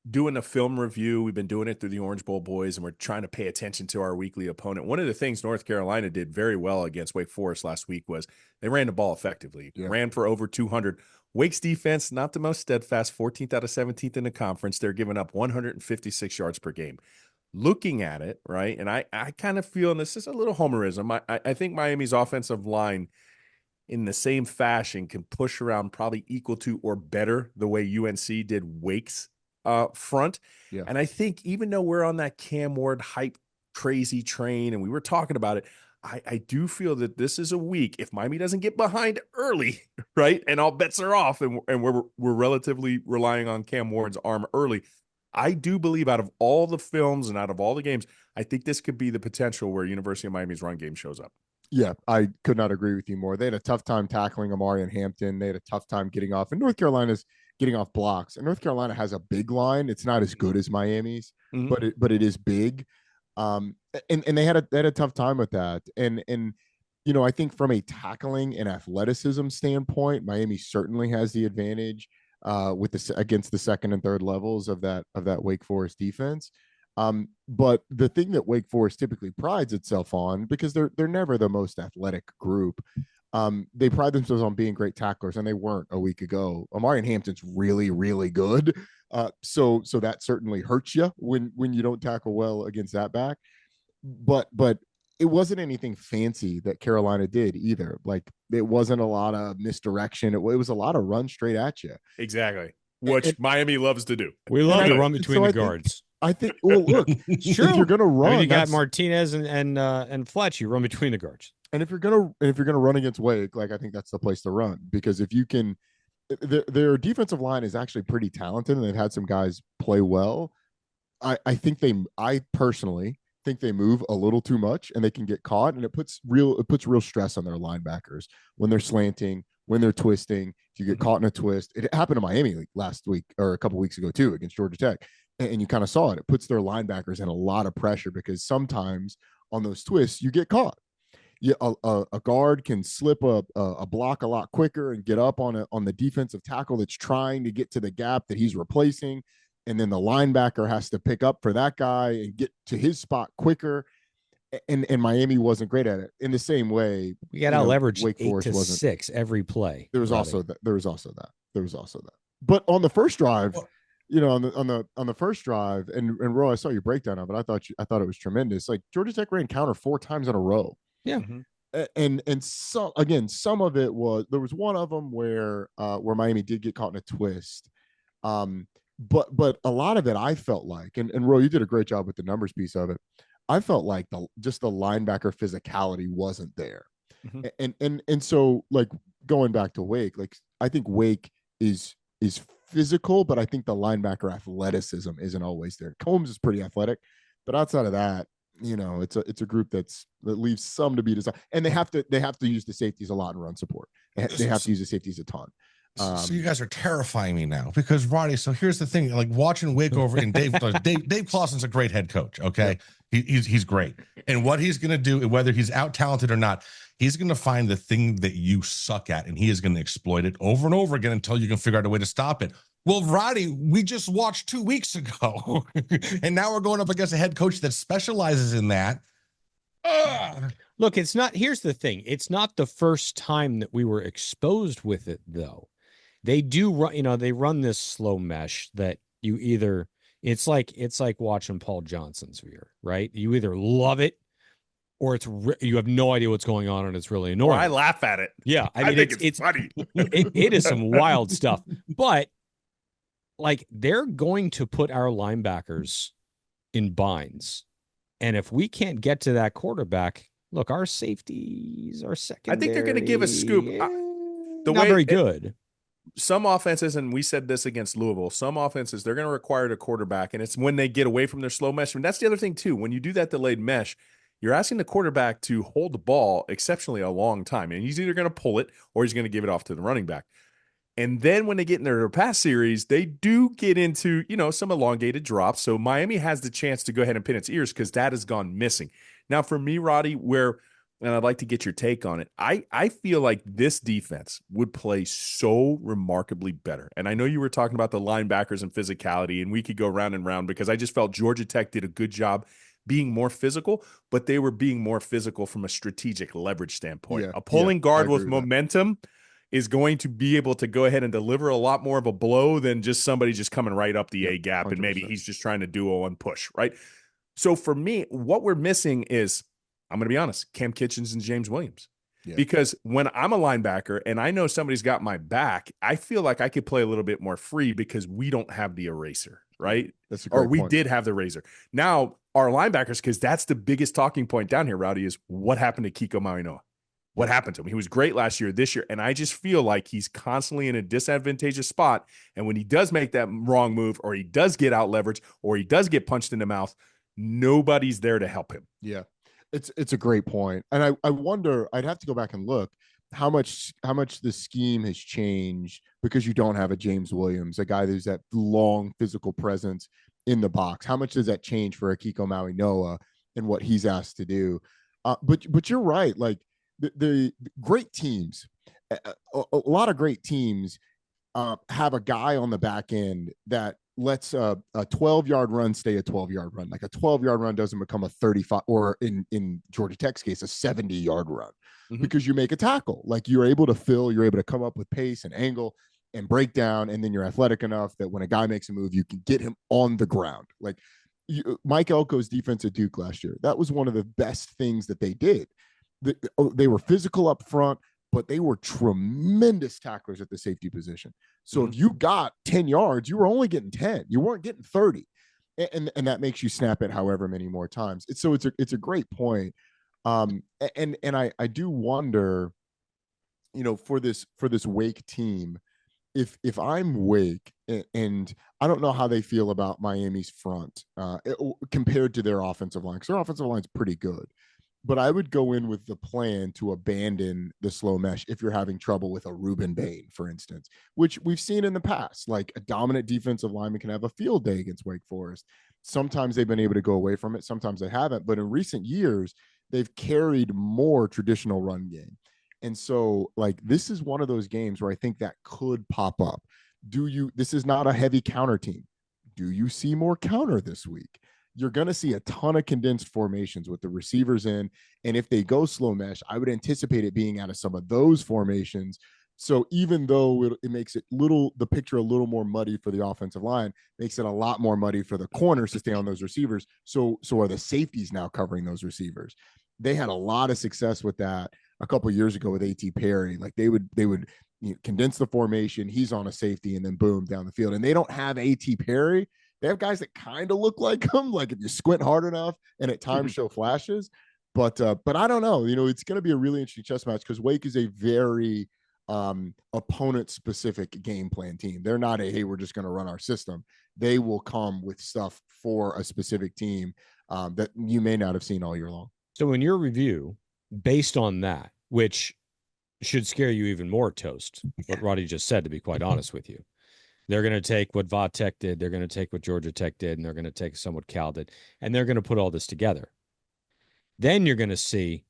Doing a film review, we've been doing it through the Orange Bowl boys, and we're trying to pay attention to our weekly opponent. One of the things North Carolina did very well against Wake Forest last week was they ran the ball effectively, ran for over 200. Wake's defense, not the most steadfast, 14th out of 17th in the conference. They're giving up 156 yards per game. Looking at it, right, and I kind of feel, and this is a little homerism, I think Miami's offensive line in the same fashion can push around probably equal to or better the way UNC did Wake's front. Yeah. And I think even though we're on that Cam Ward hype crazy train and we were talking about it, I do feel that this is a week, if Miami doesn't get behind early, right, and all bets are off, and we're relatively relying on Cam Ward's arm early, I do believe out of all the films and out of all the games, I think this could be the potential where University of Miami's run game shows up. Yeah, I could not agree with you more. They had a tough time tackling Amari and Hampton. They had a tough time getting off. And North Carolina's getting off blocks. And North Carolina has a big line. It's not as good as Miami's, Mhm. but it is big. And they had a tough time with that. And you know, I think from a tackling and athleticism standpoint, Miami certainly has the advantage with against the second and third levels of that Wake Forest defense. But the thing that Wake Forest typically prides itself on, because they're never the most athletic group, they pride themselves on being great tacklers, and they weren't a week ago. Amari and Hampton's really, really good. So that certainly hurts you when you don't tackle well against that back. But it wasn't anything fancy that Carolina did either. Like, it wasn't a lot of misdirection. It was a lot of run straight at you. Exactly. Which Miami loves to do. We love to I- run between so the guards. I think. Well, look, if you're gonna I mean, run, you got that's- Martinez and Fletch. You run between the guards. and if you're gonna run against Wake, like, I think that's the place to run, because if you can, their defensive line is actually pretty talented, and they've had some guys play well. I personally think they move a little too much, and they can get caught, and it puts real stress on their linebackers when they're slanting, when they're twisting. If you get caught in a twist, it happened to Miami like last week or a couple weeks ago too against Georgia Tech, and you kind of saw it. It puts their linebackers in a lot of pressure, because sometimes on those twists you get caught. Yeah, a guard can slip a block a lot quicker and get up on the defensive tackle that's trying to get to the gap that he's replacing, and then the linebacker has to pick up for that guy and get to his spot quicker. And Miami wasn't great at it. In the same way, We got out leveraged Wake 8 Forest to wasn't. 6 every play. There was Roddy. also that. There was also that. But on the first drive, on the first drive, and Roy, I saw your breakdown of it. I thought it was tremendous. Like, Georgia Tech ran counter 4 times in a row. Yeah. And so again, some of it was, there was one of them where Miami did get caught in a twist. But a lot of it, I felt like, and Roy, you did a great job with the numbers piece of it. I felt like the linebacker physicality wasn't there. And so, like, going back to Wake, like, I think Wake is physical, but I think the linebacker athleticism isn't always there. Combs is pretty athletic, but outside of that, it's a group that leaves some to be desired, and they have to use the safeties a lot in run support. They have to use the safeties a ton. So you guys are terrifying me now, because Roddy. So here's the thing: like, watching Wake over, and Dave Clawson's a great head coach. Okay, he's great, and what he's going to do, whether he's out talented or not, he's going to find the thing that you suck at, and he is going to exploit it over and over again until you can figure out a way to stop it. Well, Roddy, we just watched 2 weeks ago, and now we're going up against a head coach that specializes in that. Look, it's not. Here's the thing: it's not the first time that we were exposed with it, though. They do run, they run this slow mesh that you either. It's like watching Paul Johnson's veer, right? You either love it, or you have no idea what's going on, and it's really annoying. Or I laugh at it. Yeah, I mean, think it's funny. It is some wild stuff, but like, they're going to put our linebackers in binds, and if we can't get to that quarterback, look, our safeties are secondary. I think they're going to give a scoop. Not very good. Some offenses, and we said this against Louisville, some offenses, they're going to require a quarterback, and it's when they get away from their slow mesh. And that's the other thing, too. When you do that delayed mesh, you're asking the quarterback to hold the ball exceptionally a long time, and he's either going to pull it or he's going to give it off to the running back. And then when they get in their pass series, they do get into, some elongated drops. So Miami has the chance to go ahead and pin its ears, because that has gone missing. Now, for me, Roddy, and I'd like to get your take on it, I feel like this defense would play so remarkably better. And I know you were talking about the linebackers and physicality, and we could go round and round, because I just felt Georgia Tech did a good job being more physical, but they were being more physical from a strategic leverage standpoint. Yeah, a pulling guard with with momentum is going to be able to go ahead and deliver a lot more of a blow than just somebody just coming right up the A gap, 100%. And maybe he's just trying to do a one push, right? So for me, what we're missing is, I'm going to be honest, Cam Kitchens and James Williams. Yeah. Because when I'm a linebacker and I know somebody's got my back, I feel like I could play a little bit more free, because we don't have the eraser, right? That's a great point. We did have the razor. Now, our linebackers, because that's the biggest talking point down here, Rowdy, is what happened to Kiko Mainoa? What happened to him? He was great last year, this year, and I just feel like he's constantly in a disadvantageous spot. And when he does make that wrong move, or he does get out leveraged, or he does get punched in the mouth, nobody's there to help him. Yeah. It's a great point. And I wonder, I'd have to go back and look how much the scheme has changed because you don't have a James Williams, a guy who's that long physical presence in the box. How much does that change for Akiko Maui Noah and what he's asked to do? But you're right. Like the great teams, a lot of great teams have a guy on the back end that lets a 12-yard run stay a 12-yard run. Like a 12-yard run doesn't become a 35, or in Georgia Tech's case, a 70-yard run, because you make a tackle. Like you're able to fill, you're able to come up with pace and angle and break down, and then you're athletic enough that when a guy makes a move, you can get him on the ground. Like Mike Elko's defense at Duke last year, that was one of the best things that they did. They were physical up front, but they were tremendous tacklers at the safety position. So if you got 10 yards, you were only getting 10. You weren't getting 30. And that makes you snap it however many more times. It's a great point. And I do wonder, for this Wake team, if I'm Wake, and I don't know how they feel about Miami's front compared to their offensive line, because their offensive line's pretty good. But I would go in with the plan to abandon the slow mesh if you're having trouble with a Reuben Bain, for instance, which we've seen in the past. Like a dominant defensive lineman can have a field day against Wake Forest. Sometimes they've been able to go away from it. Sometimes they haven't. But in recent years, they've carried more traditional run game. And so, like, this is one of those games where I think that could pop up. This is not a heavy counter team. Do you see more counter this week? You're going to see a ton of condensed formations with the receivers in. And if they go slow mesh, I would anticipate it being out of some of those formations. So even though it makes the picture a little more muddy for the offensive line, makes it a lot more muddy for the corners to stay on those receivers. So are the safeties now covering those receivers? They had a lot of success with that a couple of years ago with A.T. Perry. Like they would condense the formation. He's on a safety and then boom, down the field. And they don't have A.T. Perry. They have guys that kind of look like him, like if you squint hard enough and at times show flashes. But I don't know. It's going to be a really interesting chess match because Wake is a very opponent-specific game plan team. They're not hey, we're just going to run our system. They will come with stuff for a specific team that you may not have seen all year long. So in your review, based on that, which should scare you even more, Toast, what Roddy just said, to be quite honest with you. They're going to take what Va Tech did. They're going to take what Georgia Tech did, and they're going to take some what Cal did, and they're going to put all this together. Then you're going to see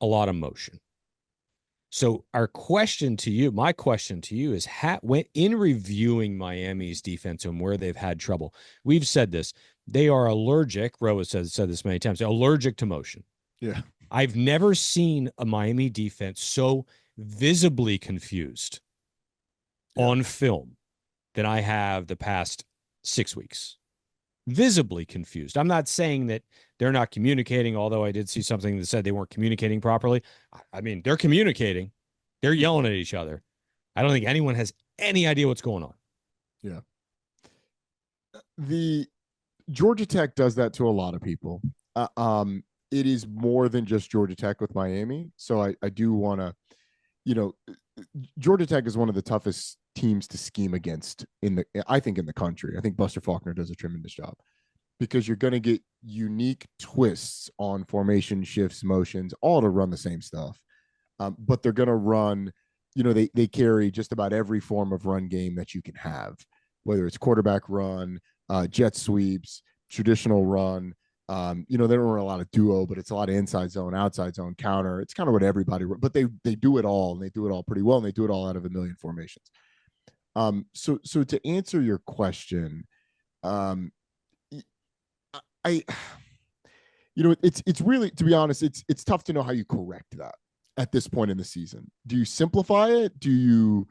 a lot of motion. So my question to you is, when in reviewing Miami's defense and where they've had trouble, we've said this, they are allergic. Roe has said this many times, allergic to motion. Yeah. I've never seen a Miami defense so visibly confused on film than I have the past 6 weeks. Visibly confused. I'm not saying that they're not communicating, although I did see something that said they weren't communicating properly. I mean, they're communicating. They're yelling at each other. I don't think anyone has any idea what's going on. Yeah. The Georgia Tech does that to a lot of people. It is more than just Georgia Tech with Miami. So I do want to, Georgia Tech is one of the toughest teams to scheme against in the country. I think Buster Faulkner does a tremendous job because you're going to get unique twists on formation, shifts, motions, all to run the same stuff. But they're going to run, they carry just about every form of run game that you can have, whether it's quarterback run, jet sweeps, traditional run. They don't run a lot of duo, but it's a lot of inside zone, outside zone, counter. It's kind of what everybody, but they do it all, and they do it all pretty well, and they do it all out of a million formations. So to answer your question, it's really, to be honest, it's tough to know how you correct that at this point in the season. Do you simplify it? Do you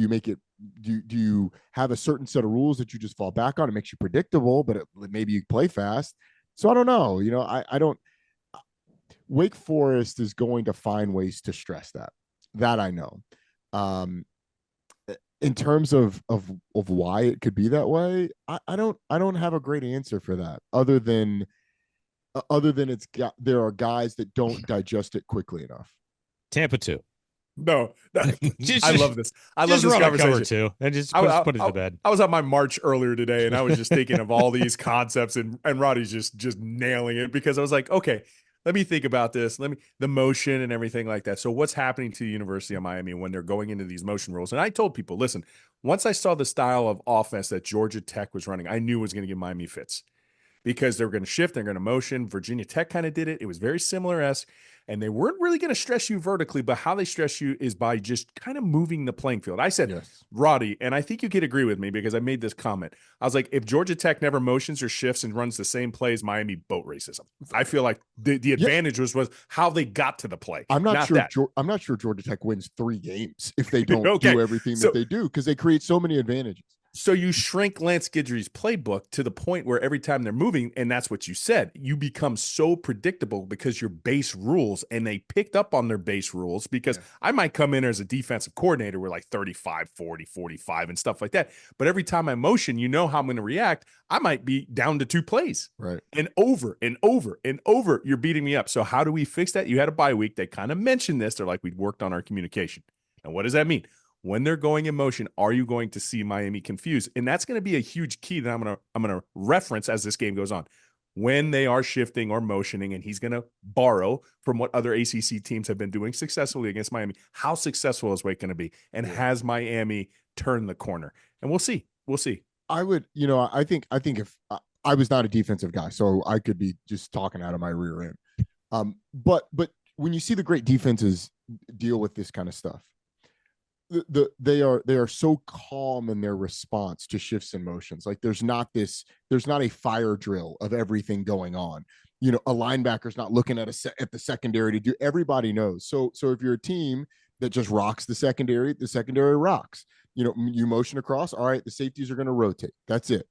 make it? Do you have a certain set of rules that you just fall back on? It makes you predictable, but maybe you play fast. So I don't know. I don't. Wake Forest is going to find ways to stress that. That I know. In terms of why it could be that way, I don't have a great answer for that. Other than there are guys that don't digest it quickly enough. Tampa 2. No, I love this. I love this conversation. Cover 2 and just put it to bed. I was on my march earlier today, and I was just thinking of all these concepts, and Roddy's just nailing it because I was like, okay, let me think about this. The motion and everything like that. So what's happening to the University of Miami when they're going into these motion rules? And I told people, listen, once I saw the style of offense that Georgia Tech was running, I knew it was going to give Miami fits because they were going to shift, they're going to motion. Virginia Tech kind of did it. It was very similar-esque. And they weren't really going to stress you vertically, but how they stress you is by just kind of moving the playing field. I said, Yes. Roddy, and I think you could agree with me because I made this comment. I was like, if Georgia Tech never motions or shifts and runs the same plays, Miami boat races them. I feel like the advantage was how they got to the play. I'm not sure. that. I'm not sure Georgia Tech wins 3 games if they don't Okay. do everything that they do, because they create so many advantages. So you shrink Lance Guidry's playbook to the point where every time they're moving, and that's what you said, you become so predictable because your base rules, and they picked up on their base rules because I might come in as a defensive coordinator with like 35, 40, 45 and stuff like that. But every time I motion, you know how I'm going to react. I might be down to 2 plays. Right. And over and over and over, you're beating me up. So how do we fix that? You had a bye week. They kind of mentioned this. They're like, we worked on our communication. And what does that mean? When they're going in motion, are you going to see Miami confused? And that's going to be a huge key that I'm going to reference as this game goes on. When they are shifting or motioning, and he's going to borrow from what other ACC teams have been doing successfully against Miami, how successful is Wake going to be? And has Miami turned the corner? And we'll see. We'll see. I would, I think if I was not a defensive guy, so I could be just talking out of my rear end. But when you see the great defenses deal with this kind of stuff, they are so calm in their response to shifts and motions. Like there's not a fire drill of everything going on. A linebacker's not looking at the secondary to do. Everybody knows. So if you're a team that just rocks the secondary rocks. You motion across. All right, the safeties are going to rotate. That's it.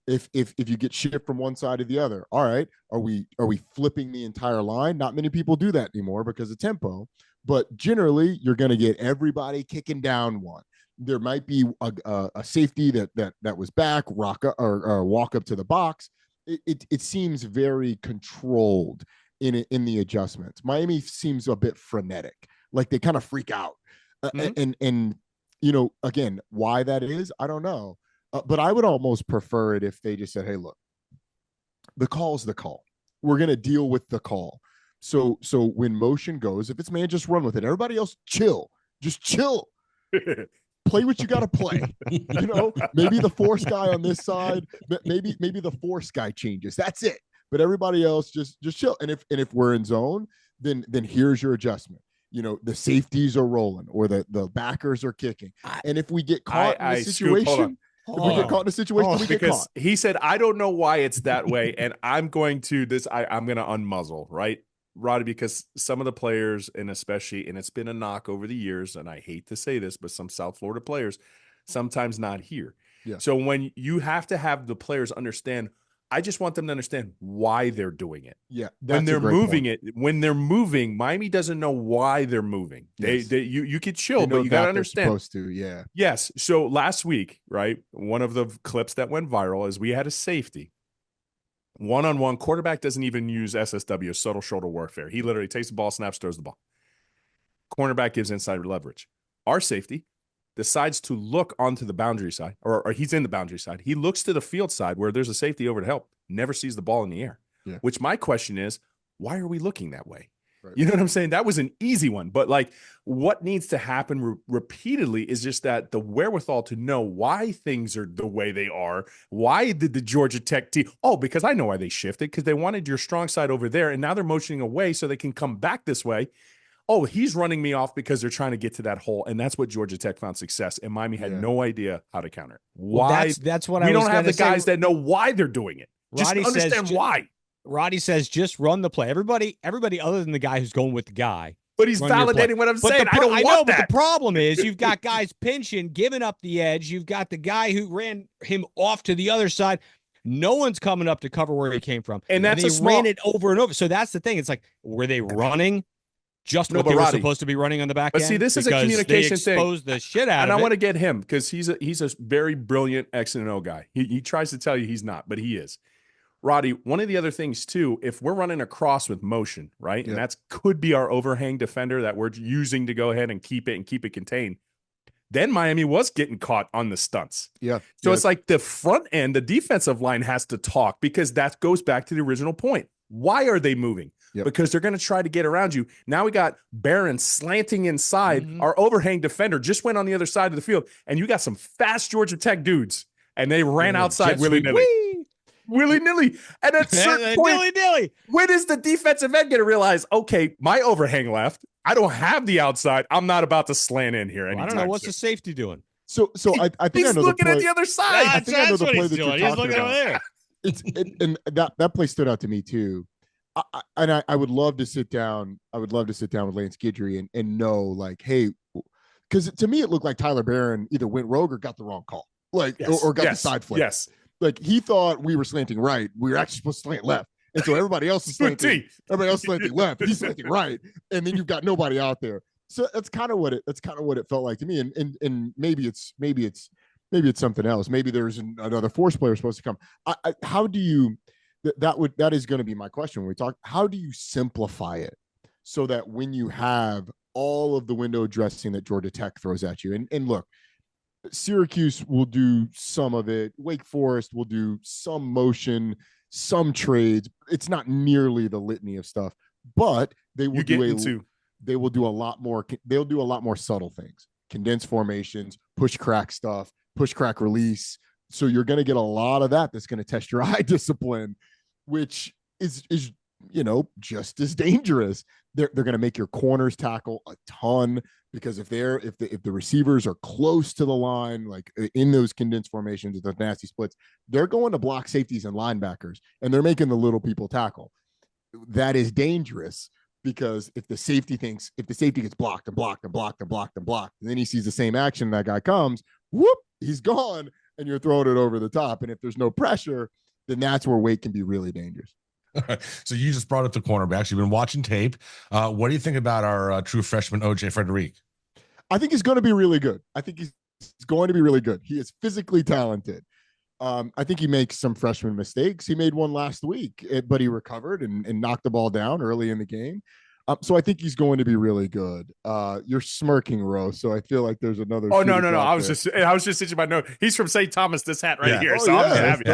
If you get shift from one side to the other, all right, are we flipping the entire line? Not many people do that anymore because of tempo. But generally, you're going to get everybody kicking down one. There might be a safety that was back, walk up to the box. It seems very controlled in the adjustments. Miami seems a bit frenetic, like they kind of freak out. And again, why that is, I don't know. But I would almost prefer it if they just said, "Hey, look, the call's the call. We're going to deal with the call." So when motion goes, if it's man, just run with it. Everybody else, chill. Just chill. Play what you got to play. Maybe the force guy on this side, maybe the force guy changes. That's it. But everybody else just chill. And if we're in zone, then here's your adjustment. The safeties are rolling or the backers are kicking. And if we get caught in a situation, we get because get caught. He said, I don't know why it's that way. And I'm going to unmuzzle, right? Roddy, because some of the players, and especially, and it's been a knock over the years, and I hate to say this, but some South Florida players sometimes not here. Yeah. So when you have to have the players understand, I just want them to understand why they're doing it. Yeah. When they're moving, Miami doesn't know why they're moving. Yes. You could chill, but you got to understand. Supposed to, yeah. Yes. So last week, right, one of the clips that went viral is we had a safety. One-on-one, quarterback doesn't even use SSW, subtle shoulder warfare. He literally takes the ball, snaps, throws the ball. Cornerback gives inside leverage. Our safety decides to look onto the boundary side, or he's in the boundary side. He looks to the field side where there's a safety over to help, never sees the ball in the air. Yeah. Which my question is, why are we looking that way? Right. You know what I'm saying? That was an easy one. But like what needs to happen repeatedly is just that the wherewithal to know why things are the way they are. Why did the Georgia Tech team? Oh, because I know why they shifted, because they wanted your strong side over there. And now they're motioning away so they can come back this way. Oh, he's running me off because they're trying to get to that hole. And that's what Georgia Tech found success. And Miami had no idea how to counter it. Why? Well, that's what we I was don't have the say. guys that know why they're doing it. Just Roddy understand why. Roddy says, just run the play. Everybody other than the guy who's going with the guy. But he's validating what I'm saying. I don't want know, that. But the problem is you've got guys pinching, giving up the edge. You've got the guy who ran him off to the other side. No one's coming up to cover where he came from. And they ran it over and over. So that's the thing. It's like, were they running just what they were supposed to be running on the back end? But see, this is a communication thing. They exposed the shit out of it. And I want to get him because he's a very brilliant X and O guy. He tries to tell you he's not, but he is. Roddy, one of the other things too, if we're running across with motion, right, and that's could be our overhang defender that we're using to go ahead and keep it contained, then Miami was getting caught on the stunts. Yeah. So it's like the front end, the defensive line has to talk because that goes back to the original point. Why are they moving? because they're going to try to get around you. Now we got Barron slanting inside. Mhm. Our overhang defender just went on the other side of the field, and you got some fast Georgia Tech dudes, and they ran outside jet sweep. willy-nilly. Willy-nilly. And at a certain point, Dilly-dilly. when is the defensive end going to realize, okay, my overhang left. I don't have the outside. I'm not about to slant in here Well, I anytime don't know. What's soon. the safety doing? So I think I He's know looking the at play. the other side. I think I know the play that you're He's talking looking over about. there. And that play stood out to me too. I would love to sit down. I would love to sit down with Lance Guidry and know, like, hey, because to me it looked like Tyler Barron either went rogue or got the wrong call, like, or got the side flip. Yes. Like he thought we were slanting right. We were actually supposed to slant left. And so everybody else is slanting. Everybody else slanting left. He's slanting right. And then you've got nobody out there. So that's kind of what it felt like to me. And maybe it's something else. Maybe there's another force player supposed to come. How do you that is going to be my question when we talk. How do you simplify it so that when you have all of the window dressing that Georgia Tech throws at you, and look, Syracuse will do some of it. Wake Forest will do some motion, some trades. It's not nearly the litany of stuff, but they will they will do a lot more. They'll do a lot more subtle things, condensed formations, push crack stuff, push crack release. So you're going to get a lot of that. That's going to test your eye discipline, which is just as dangerous. They're going to make your corners tackle a ton, because if the receivers are close to the line, like in those condensed formations, those nasty splits, they're going to block safeties and linebackers, and they're making the little people tackle. That is dangerous, because if the safety gets blocked and blocked and blocked and blocked and blocked, and then he sees the same action, that guy comes, whoop, he's gone, and you're throwing it over the top. And if there's no pressure, then that's where Wake can be really dangerous. So you just brought up the cornerbacks. You've been watching tape. What do you think about our true freshman, OJ Frederick? I think he's going to be really good. I think he's going to be really good. He is physically talented. I think he makes some freshman mistakes. He made one last week, but he recovered and knocked the ball down early in the game. So I think he's going to be really good. You're smirking, Rose. So I feel like there's another. Oh, no. I was just thinking about note. He's from St. Thomas, this hat right here. So I'm happy.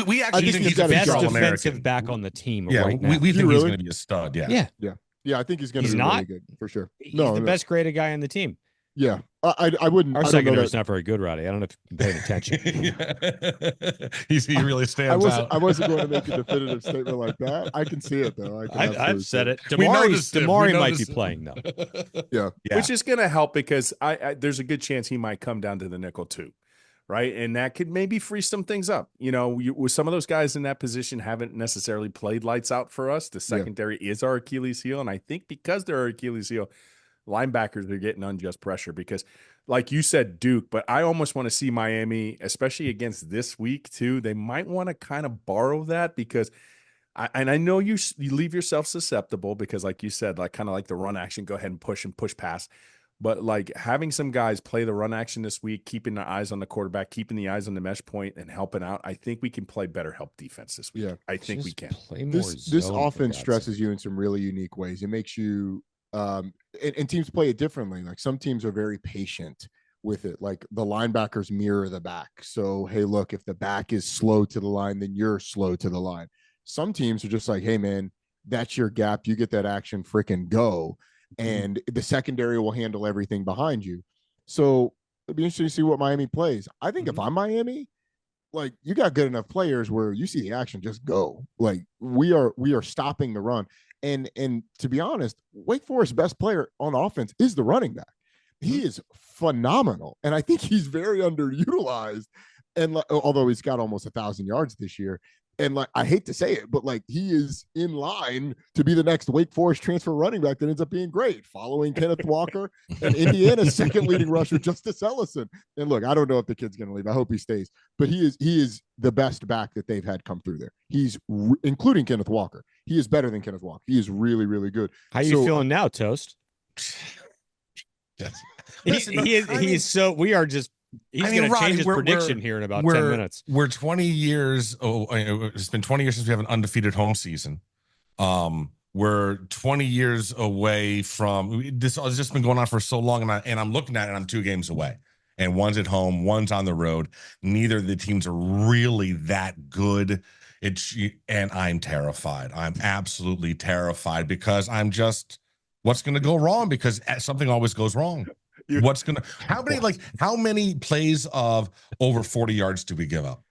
We actually think he's the a best All-American. defensive back on the team right now. We think he's going to be a stud. Yeah. I think he's going to be really good for sure. He's the best graded guy on the team. Yeah, I wouldn't. Our secondary's not very good, Roddy. I don't know if you've been paying attention. He really stands out. I wasn't going to make a definitive statement like that. I can see it though. I've said it. We Damari might be playing though. Yeah, which is going to help, because there's a good chance he might come down to the nickel too, right? And that could maybe free some things up. With some of those guys in that position haven't necessarily played lights out for us. The secondary is our Achilles heel, and I think because they're our Achilles heel, linebackers are getting unjust pressure, because like you said, Duke, but I almost want to see Miami, especially against this week too. They might want to kind of borrow that, because I know you leave yourself susceptible, because like you said, like kind of like the run action, go ahead and push pass. But like having some guys play the run action this week, keeping the eyes on the quarterback, keeping the eyes on the mesh point and helping out, I think we can play better help defense this week. Yeah, I think we can. This offense stresses you in some really unique ways. It makes you and teams play it differently. Like some teams are very patient with it. Like the linebackers mirror the back. So, hey, look, if the back is slow to the line, then you're slow to the line. Some teams are just like, hey, man, that's your gap. You get that action, freaking go. And the secondary will handle everything behind you. So it'd be interesting to see what Miami plays. I think if I'm Miami, like you got good enough players where you see the action, just go. Like we are stopping the run. And to be honest, Wake Forest's best player on offense is the running back. He is phenomenal. And I think he's very underutilized. And although he's got almost 1,000 yards this year, and like I hate to say it, but like he is in line to be the next Wake Forest transfer running back that ends up being great, following Kenneth Walker and Indiana's second leading rusher, Justice Ellison. And look, I don't know if the kid's going to leave. I hope he stays, but he is the best back that they've had come through there. He's including Kenneth Walker. He is better than Kenneth Walker. He is really, really good. How you feeling now, Toast? Yes. He is so. We are just. He's going to change his prediction here in about 10 minutes. We're 20 years. It's been 20 years since we have an undefeated home season. We're 20 years away from this. Has just been going on for so long, and I'm looking at it. I'm 2 games away, and one's at home, one's on the road. Neither of the teams are really that good. And I'm terrified. I'm absolutely terrified because I'm just, what's going to go wrong? Because something always goes wrong. How many plays of over 40 yards do we give up?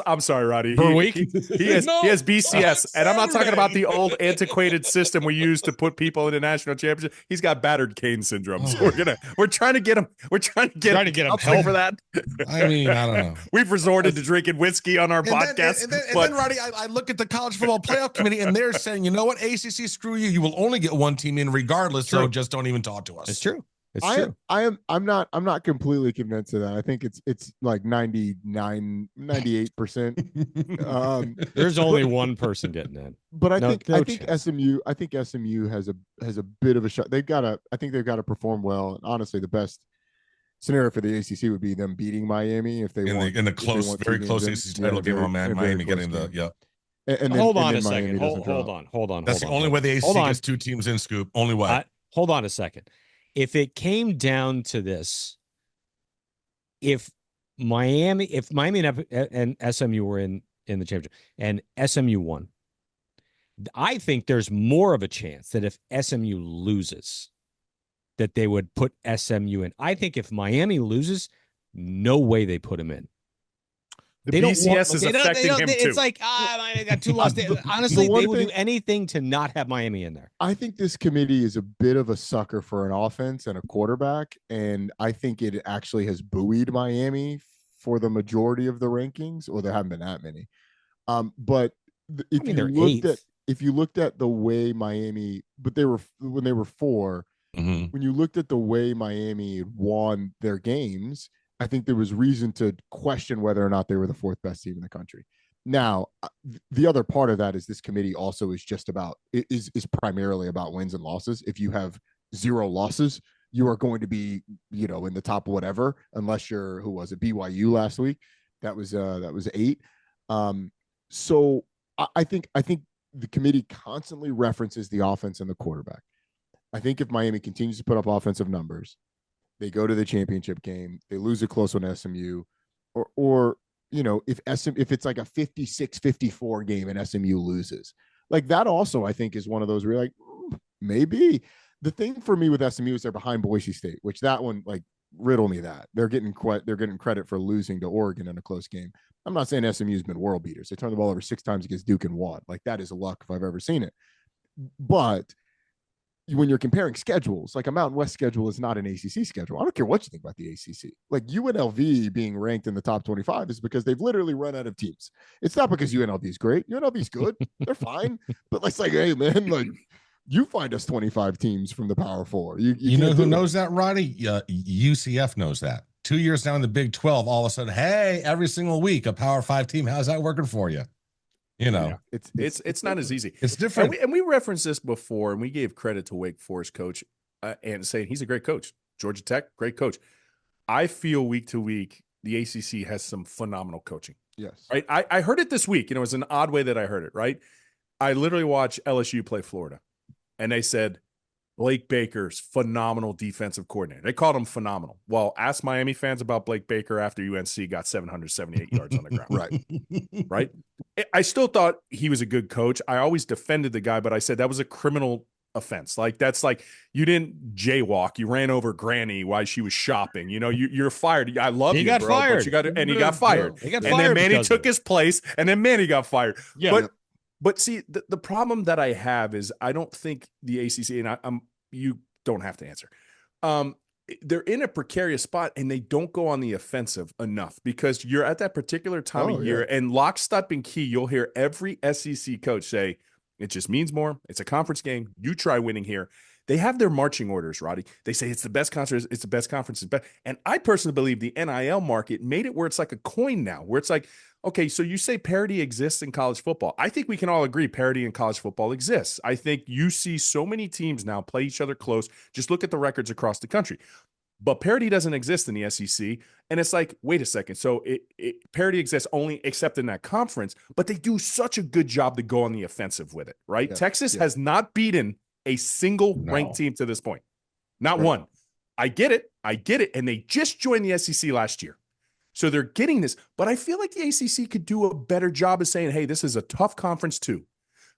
I'm sorry, Roddy. Per week? He has BCS, and I'm not talking about the old antiquated system we use to put people in a national championship. He's got battered cane syndrome. So we're trying to get him. We're trying to get him help for that. I mean, I don't know. We've resorted to drinking whiskey on our podcast. And then, Roddy, I look at the college football playoff committee, and they're saying, you know what, ACC, screw you. You will only get one team in regardless. So just don't even talk to us. It's true. It's true. I'm not completely convinced of that. I think it's like 98%. There's only one person getting in. But I think SMU has a bit of a shot. I think they've got to perform well. And honestly, the best scenario for the ACC would be them beating Miami if they want in a close, very close ACC title game on Miami getting the And then, hold on a second. Hold on. That's the only way the ACC gets two teams in, Scoop. Only way. Hold on a second. If it came down to this, if Miami and SMU were in the championship and SMU won, I think there's more of a chance that if SMU loses, that they would put SMU in. I think if Miami loses, no way they put him in. The BCS is affecting him too. It's like, I got two losses. Honestly, they would do anything to not have Miami in there. I think this committee is a bit of a sucker for an offense and a quarterback, and I think it actually has buoyed Miami for the majority of the rankings, or there haven't been that many. But if you looked at the way Miami, but when they were 4, when you looked at the way Miami won their games, I think there was reason to question whether or not they were the 4th best team in the country. Now, the other part of that is this committee also is just about is primarily about wins and losses. If you have 0 losses, you are going to be, in the top whatever, unless you're, who was it, BYU last week? That was 8. So I think the committee constantly references the offense and the quarterback. I think if Miami continues to put up offensive numbers, they go to the championship game, they lose a close one to SMU, or if it's like a 56-54 game and SMU loses, like that also I think is one of those where you're like, maybe. The thing for me with SMU is they're behind Boise State, which that one, like, riddle me that. They're getting credit for losing to Oregon in a close game. I'm not saying SMU's been world beaters. They turned the ball over 6 times against Duke and Watt. Like, that is a luck if I've ever seen it. But when you're comparing schedules, like a Mountain West schedule is not an ACC schedule. I don't care what you think about the ACC. Like UNLV being ranked in the top 25 is because they've literally run out of teams. It's not because UNLV is great. UNLV is good. They're fine. But it's like, hey, man, like, you find us 25 teams from the Power 4. You know who knows that, Roddy? UCF knows that. 2 years down in the Big 12, all of a sudden, hey, every single week, a Power 5 team. How's that working for you? It's not as easy. It's different. And we referenced this before, and we gave credit to Wake Forest coach and saying he's a great coach. Georgia Tech, great coach. I feel week to week, the ACC has some phenomenal coaching. Yes. Right. I heard it this week. It was an odd way that I heard it. Right. I literally watched LSU play Florida, and they said Blake Baker's phenomenal defensive coordinator. They called him phenomenal. Well, ask Miami fans about Blake Baker after UNC got 778 yards on the ground. Right. I still thought he was a good coach. I always defended the guy, but I said that was a criminal offense. Like, that's like, you didn't jaywalk. You ran over Granny while she was shopping. You're fired. I love you, got bro, fired. And he got fired. He got and fired then Manny took his place, and then Manny got fired. Yeah. But see, the problem that I have is I don't think the ACC, and you don't have to answer. They're in a precarious spot, and they don't go on the offensive enough because you're at that particular time of year, and lock, step, and key, you'll hear every SEC coach say, it just means more. It's a conference game. You try winning here. They have their marching orders, Roddy. They say it's the best conference. It's the best conference. And I personally believe the NIL market made it where it's like a coin now, where it's like, okay, so you say parity exists in college football. I think we can all agree parity in college football exists. I think you see so many teams now play each other close. Just look at the records across the country. But parity doesn't exist in the SEC. And it's like, wait a second. So parity exists only except in that conference, but they do such a good job to go on the offensive with it, right? Texas has not beaten a single ranked team to this point. Not one. I get it. And they just joined the SEC last year. So they're getting this, but I feel like the ACC could do a better job of saying, hey, this is a tough conference too.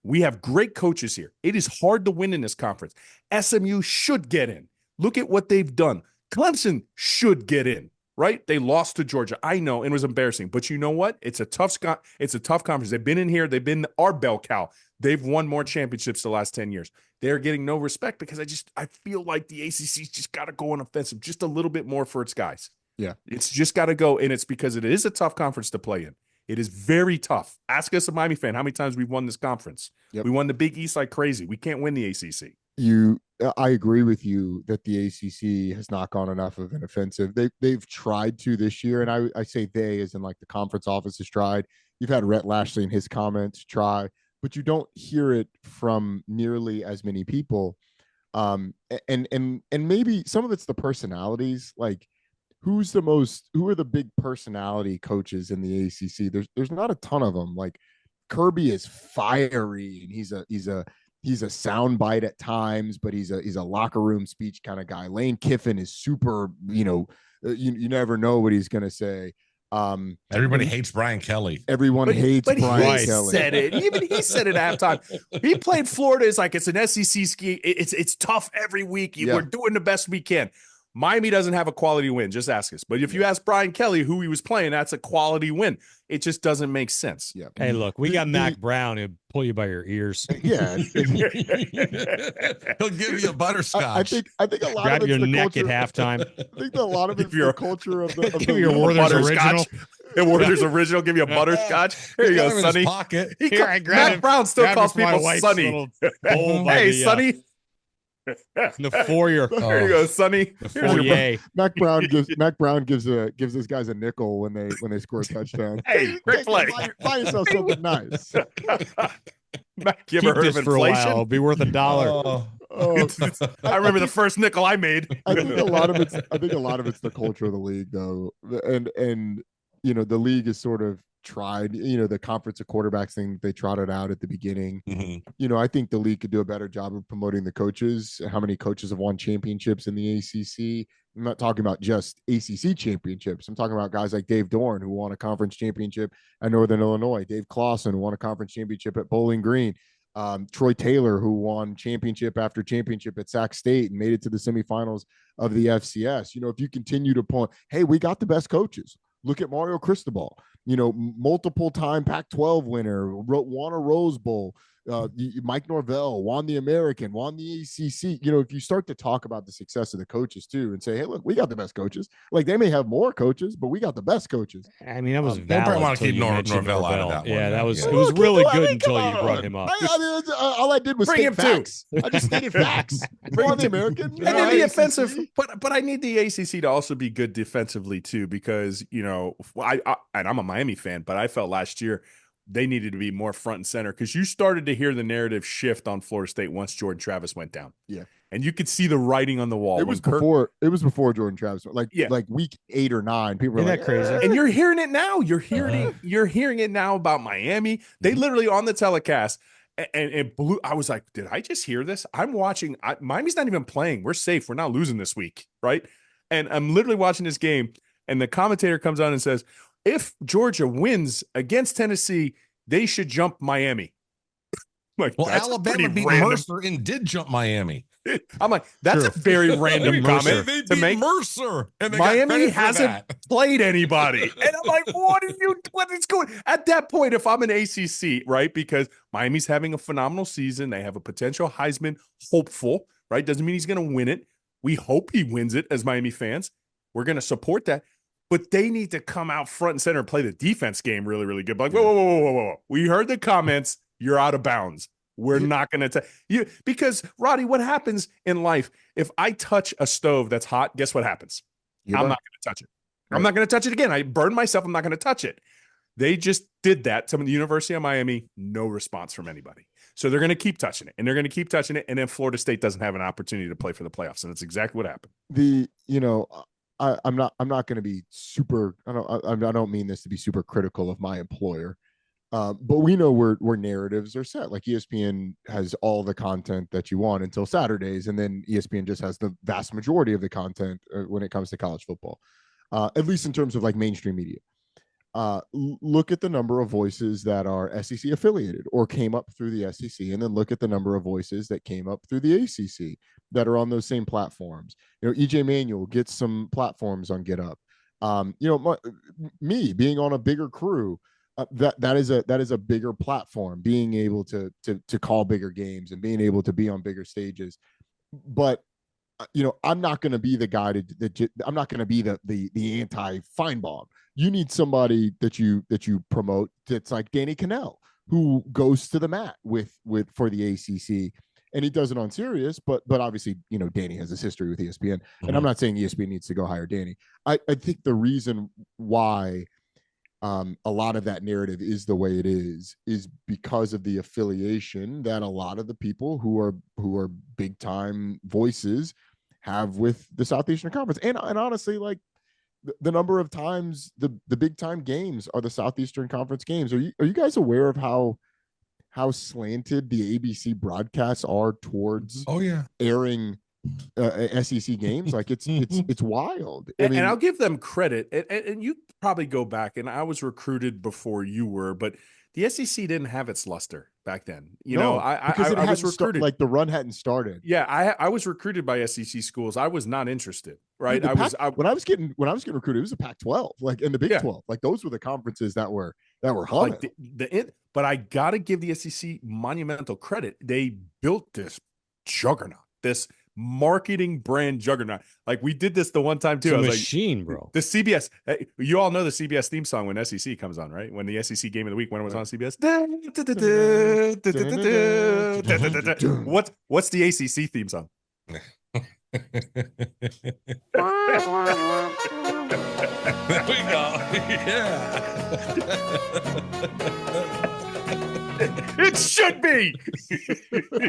We have great coaches here. It is hard to win in this conference. SMU should get in. Look at what they've done. Clemson should get in, right? They lost to Georgia. I know, and it was embarrassing. But you know what? It's a tough conference. They've been in here. They've been our bell cow. They've won more championships the last 10 years. They're getting no respect because I feel like the ACC's just got to go on offensive just a little bit more for its guys. Yeah. It's just got to go, and it's because it is a tough conference to play in. It is very tough. Ask us, a Miami fan, how many times we've won this conference. Yep. We won the Big East like crazy. We can't win the ACC. I agree with you that the ACC has not gone enough of an offensive. They've tried to this year, and I say they as in like the conference office has tried. You've had Rhett Lashley in his comments try, but you don't hear it from nearly as many people. And maybe some of it's the personalities, like who are the big personality coaches in the ACC? There's not a ton of them. Like Kirby is fiery and he's a soundbite at times, but he's a locker room speech kind of guy. Lane Kiffin is super, you never know what he's going to say. Everybody hates Brian Kelly. Everyone hates Brian Kelly. Said it. Even he said it at halftime. He played Florida. It's like it's an SEC ski. It's tough every week. Yeah. We're doing the best we can. Miami doesn't have a quality win. Just ask us. But if you ask Brian Kelly who he was playing, that's a quality win. It just doesn't make sense. Yeah. Hey, look, we got Mac Brown who pull you by your ears. Yeah. He'll give you a butterscotch. I think a lot Grab of it's your the neck culture. at halftime. I think a lot of it's the culture of the Give me your league. Werther's original. And Werther's original. Give you a butterscotch. Here you go, Got him in his Sonny. pocket. Mac Brown still calls people Sonny. Hey, Sonny. In the foyer. Here you go, Sonny. The Here's your foyer. Mac Brown gives these guys a nickel when they score a touchdown. Hey, quick play. Buy yourself something nice. Mac, you Keep ever heard of this for a while. inflation? It'll be worth $1. Oh, I remember the first nickel I made. I think a lot of it's the culture of the league though, and the league is sort of tried, the conference of quarterbacks thing they trotted out at the beginning. Mm-hmm. I think the league could do a better job of promoting the coaches. How many coaches have won championships in the ACC? I'm not talking about just ACC championships. I'm talking about guys like Dave Dorn, who won a conference championship at Northern Illinois, Dave Clausen, who won a conference championship at Bowling Green, Troy Taylor, who won championship after championship at Sac State and made it to the semifinals of the FCS. If you continue to point, hey, we got the best coaches. Look at Mario Cristobal, multiple time Pac-12 winner, won a Rose Bowl. Mike Norvell won the American, won the ACC. If you start to talk about the success of the coaches too and say, hey, look, we got the best coaches. Like they may have more coaches, but we got the best coaches. I mean, that was They'll valid. probably want to until keep you mentioned Norvell out of that one. Yeah, that was Yeah. it was really good until come you brought on. him up. All I did was Bring state him too. facts. I just stated facts. Won the American. And then the offensive, but I need the ACC to also be good defensively too, because I'm a Miami fan, but I felt last year they needed to be more front and center because you started to hear the narrative shift on Florida State once Jordan Travis went down. Yeah, and you could see the writing on the wall. It was before Jordan Travis. Like week 8 or 9. People were Isn't like, that crazy? and you're hearing it now. You're hearing it now about Miami. They literally on the telecast. And it blew. I was like, did I just hear this? I'm watching. Miami's not even playing. We're safe. We're not losing this week, right? And I'm literally watching this game, and the commentator comes on and says, if Georgia wins against Tennessee, they should jump Miami. Like, Well, Alabama beat Mercer and did jump Miami. I'm like, that's a very random comment They to beat make. Mercer, and they got Miami credit for hasn't that. played anybody. And I'm like, what is going at that point? If I'm an ACC, right? Because Miami's having a phenomenal season. They have a potential Heisman hopeful, right? Doesn't mean he's going to win it. We hope he wins it as Miami fans. We're going to support that. But they need to come out front and center and play the defense game really, really good. Like, whoa. We heard the comments. You're out of bounds. We're not going to you because Roddy, what happens in life if I touch a stove that's hot? Guess what happens? I'm not going to touch it. Right. I'm not going to touch it again. I burned myself. I'm not going to touch it. They just did that to the University of Miami. No response from anybody. So they're going to keep touching it, and they're going to keep touching it, and then Florida State doesn't have an opportunity to play for the playoffs, and that's exactly what happened. I'm not going to be super. I don't mean this to be super critical of my employer, but we know where narratives are set. Like ESPN has all the content that you want until Saturdays, and then ESPN just has the vast majority of the content when it comes to college football. at least in terms of like mainstream media. Look at the number of voices that are SEC affiliated or came up through the SEC, and then look at the number of voices that came up through the ACC that are on those same platforms. EJ Manuel gets some platforms on Get Up. Me being on a bigger crew, that is a bigger platform, being able to call bigger games and being able to be on bigger stages. But I'm not going to be the guy I'm not going to be the anti Feinbaum. You need somebody that you promote that's like Danny Cannell, who goes to the mat for the ACC, and he does it on Sirius. But obviously, Danny has this history with ESPN, and I'm not saying ESPN needs to go hire Danny. I think the reason why a lot of that narrative is the way it is because of the affiliation that a lot of the people who are big time voices have with the Southeastern Conference. And honestly, like the number of times the big time games are the Southeastern Conference games. Are you guys aware of how slanted the ABC broadcasts are towards airing SEC games? Like it's wild. And I'll give them credit. And you probably go back, and I was recruited before you were, but the SEC didn't have its luster back then. I was recruited. Like the run hadn't started. Yeah, I was recruited by SEC schools. I was not interested. Right. Dude, when I was getting recruited, it was a Pac-12, like in the Big 12. Like those were the conferences that were humming. Like but I got to give the SEC monumental credit. They built this juggernaut, this marketing brand juggernaut. Like we did this the one time too. It's a machine, bro. The CBS, you all know the CBS theme song when SEC comes on, right? When the SEC game of the week, when it was on CBS. What's the ACC theme song? There we go. Yeah. It should be.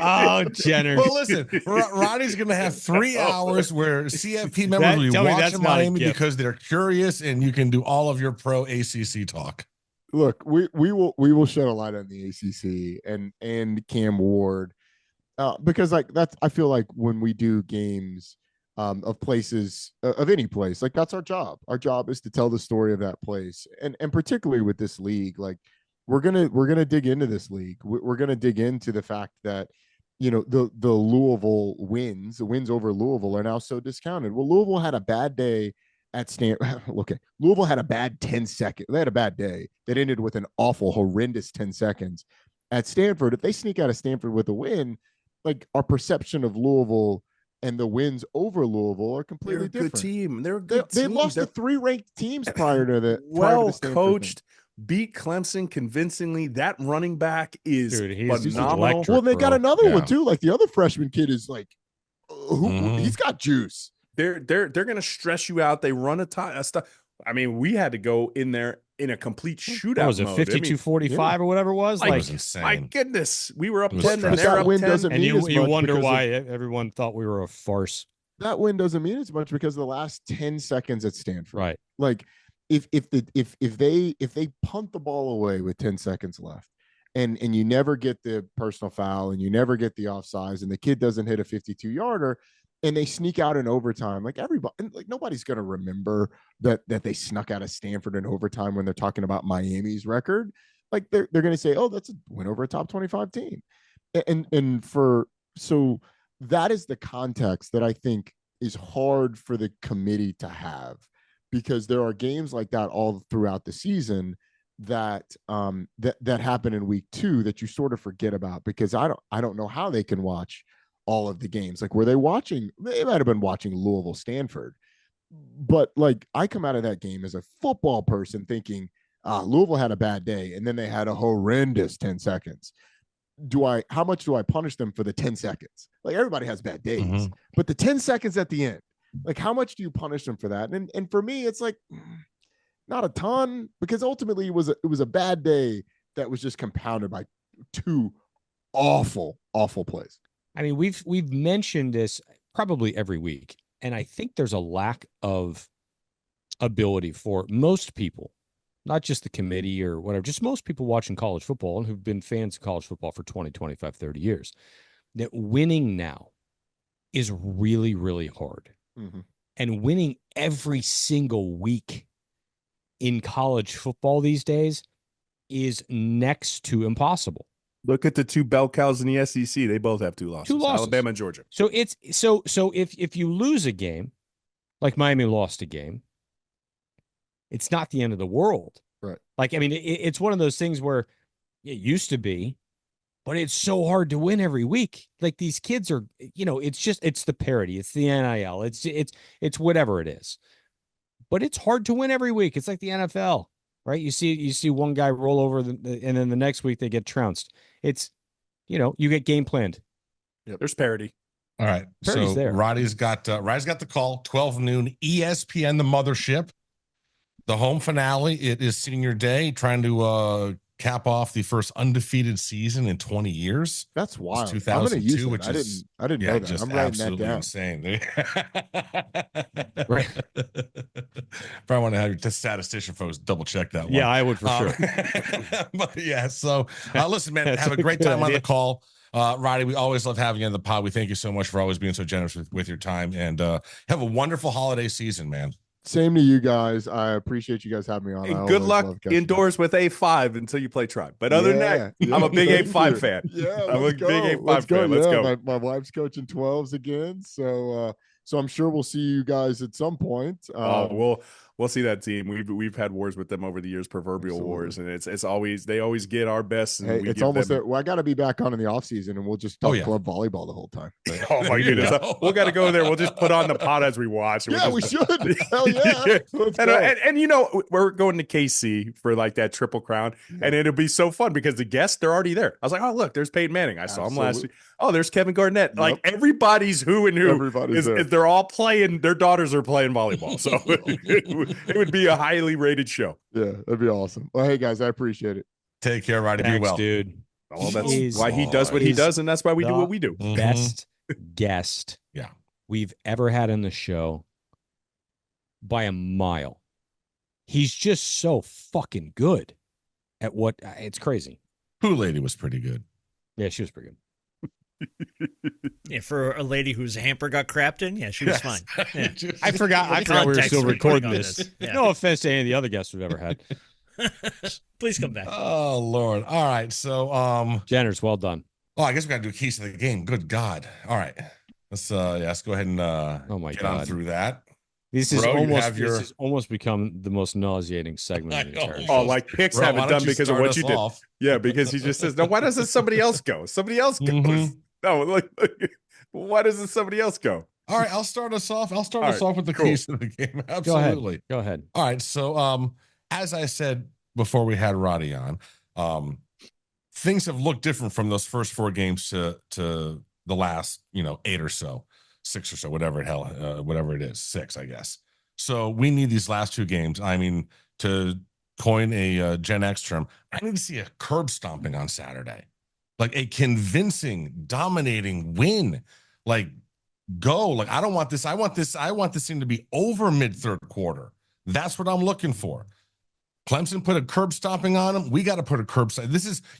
Oh, Jenner. Well, listen, Roddy's going to have 3 hours where CFP members will be watching Miami because they're curious, and you can do all of your pro ACC talk. Look, we will shed a light on the ACC and Cam Ward, because like that's, I feel like when we do games of places, of any place, like that's our job. Our job is to tell the story of that place, and particularly with this league, like. We're gonna dig into this league. We're gonna dig into the fact that the Louisville wins, the wins over Louisville are now so discounted. Well, Louisville had a bad day at Stanford. Okay, Louisville had a bad 10 seconds. They had a bad day that ended with an awful, horrendous 10 seconds at Stanford. If they sneak out of Stanford with a win, like our perception of Louisville and the wins over Louisville are completely different. Good team. They're a good team. They lost to 3 ranked teams prior to the well coached. Beat Clemson convincingly. That running back is phenomenal. Well, they got another one too. Like the other freshman kid is like, he's got juice. They're going to stress you out. They run a stuff. I mean, we had to go in there in a complete shootout. What was it, 52-45 or whatever it was? Like, it was insane. My goodness, we were up 10 and they're up 10. And you wonder why everyone thought we were a farce. That win doesn't mean as much because of the last 10 seconds at Stanford. Right. Like. If they punt the ball away with 10 seconds left and you never get the personal foul and you never get the offsides and the kid doesn't hit a 52-yarder and they sneak out in overtime, like everybody, like nobody's going to remember that they snuck out of Stanford in overtime when they're talking about Miami's record. Like they're going to say, oh, that's a win over a top 25 team. So that is the context that I think is hard for the committee to have. Because there are games like that all throughout the season that happen in week 2 that you sort of forget about, because I don't know how they can watch all of the games. Like, were they watching? They might have been watching Louisville Stanford, but like I come out of that game as a football person thinking, Louisville had a bad day, and then they had a horrendous 10 seconds. How much do I punish them for the 10 seconds? Like everybody has bad days, but the 10 seconds at the end. Like, how much do you punish them for that? And for me, it's like not a ton, because ultimately it was a bad day that was just compounded by 2 awful plays. I mean, we've mentioned this probably every week, and I think there's a lack of ability for most people, not just the committee or whatever, just most people watching college football and who've been fans of college football for 20, 25, 30 years, that winning now is really, really hard. And winning every single week in college football these days is next to impossible. Look at the two bell cows in the SEC. They both have 2 losses. 2 losses. Alabama and Georgia. So it's so if you lose a game, like Miami lost a game, it's not the end of the world. Right. Like, I mean, it's one of those things where it used to be, but it's so hard to win every week. Like, these kids are, it's the parity, it's the NIL, it's whatever it is. But it's hard to win every week. It's like the NFL, right? You see one guy roll over and then the next week they get trounced. It's, you get game planned. Yep. There's parity. All right. Parity's So there. Roddy's got the call, 12 noon, ESPN, the mothership. The home finale. It is senior day, trying to cap off the first undefeated season in 20 years. That's wild. It's I'm gonna use 2002, that. which is I didn't know that. just I'm writing that absolutely down. insane. Right. Probably want to have your statistician folks double check that one. Yeah, I would for sure. But yeah, so listen, man, That's have a a great good time on idea. the call. Roddy, we always love having you on the pod. We thank you so much for always being so generous with your time, and have a wonderful holiday season, man. Same to you guys. I appreciate you guys having me on. I And good always luck love catching up. indoors with A5 until you play Tribe. But other than that, Yeah, I'm a big thank A5 you. fan. Yeah, I'm a let's big go. A5 Let's go. fan. Let's Yeah, go. My wife's coaching 12s again, so I'm sure we'll see you guys at some point. We'll see that team. We've had wars with them over the years, proverbial Absolutely. wars, and it's always they always get our best. And Hey, we it's give almost them, there. Well, I got to be back on in the off season, and we'll just talk club volleyball the whole time. Oh my There you goodness! go. We'll got to go there. We'll just put on the pod as we watch. and Yeah, we'll we just- should. Hell yeah. Let's And, go. and we're going to KC for like that Triple Crown, and it'll be so fun because the guests, they're already there. I was like, oh look, there's Peyton Manning. I saw him last Absolutely. week. Oh, there's Kevin Garnett. Like everybody's who and who. Everybody's there. They're all playing. Their daughters are playing volleyball, so it would be a highly rated show. Yeah, that'd be awesome. Well, hey guys, I appreciate it. Take care, Roddy. Be Thanks, well. dude. Well, that's He is- why he does what he he's does, and that's why we do the what we do. Mhm. Best guest Yeah. we've ever had in the show by a mile. He's just so fucking good at what it's crazy. Who lady was pretty good. Yeah, she was pretty good. Yeah, for a lady whose hamper got crapped in, yeah, she was fine. Yeah. I forgot we were Context still recording on this. Yeah. No offense to any of the other guests we've ever had. Please come back. Oh Lord. All right. So Jenners, well done. I guess we gotta do keys to the game. Good God. All right. Let's go ahead and Oh my get on God. through that. This is Bro, you almost have your- this has almost become the most nauseating segment of the I know. entire Oh, show. like picks Bro, why haven't don't done you because of start what us you did. off? Yeah, because he just says, no, why doesn't somebody else go? Somebody else goes. Mhm. No, like, why doesn't somebody else go? All right, I'll start us off. I'll start All us right, off with the cool. keys to the game. Go ahead. Absolutely. Go ahead. All right. So as I said before we had Roddy on, things have looked different from those first 4 games to the last, 8 or so, 6 or so, whatever it is, 6, I guess. So we need these last 2 games. I mean, to coin a Gen X term, I need to see a curb stomping on Saturday, like a convincing, dominating win. Like, go. Like, I don't want this. I want this thing to be over mid-third quarter. That's what I'm looking for. Clemson put a curb stomping on them. We got to put a curb stop.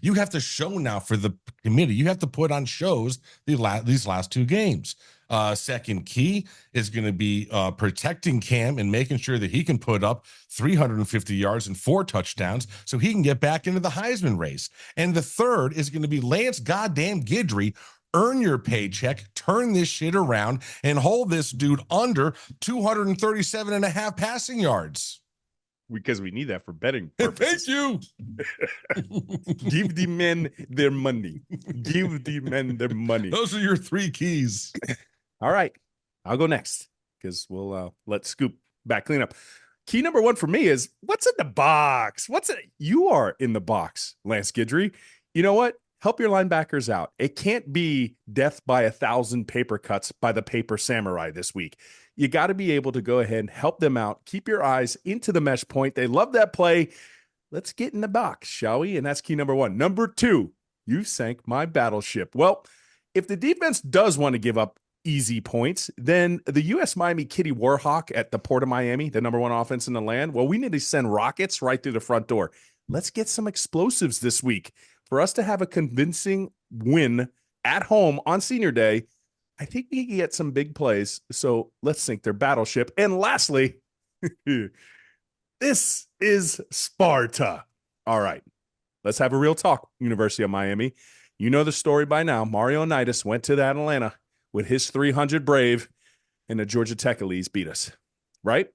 You have to show now for the committee. You have to put on shows these last 2 games. Second key is going to be protecting Cam and making sure that he can put up 350 yards and 4 touchdowns so he can get back into the Heisman race. And the third is going to be Lance goddamn Guidry. Earn your paycheck, turn this shit around, and hold this dude under 237 and a half passing yards. Because we need that for betting purposes. Thank you. Give the men their money. Give the men their money. Those are your 3 keys. All right. I'll go next because we'll let Scoop back clean up. Key number 1 for me is what's in the box? You are in the box, Lance Guidry. You know what? Help your linebackers out. It can't be death by 1,000 paper cuts by the paper samurai this week. You got to be able to go ahead and help them out. Keep your eyes into the mesh point. They love that play. Let's get in the box, shall we? And that's key number 1. Number 2, you sank my battleship. Well, if the defense does want to give up easy points, then the U.S. Miami Kitty Warhawk at the Port of Miami, the number 1 offense in the land, well, we need to send rockets right through the front door. Let's get some explosives this week. For us to have a convincing win at home on Senior Day, I think we can get some big plays. So let's sink their battleship. And lastly, this is Sparta. All right. Let's have a real talk, University of Miami. You know the story by now. Mario Onitis went to that Atlanta with his 300 Brave, and the Georgia Tech elites beat us. Right?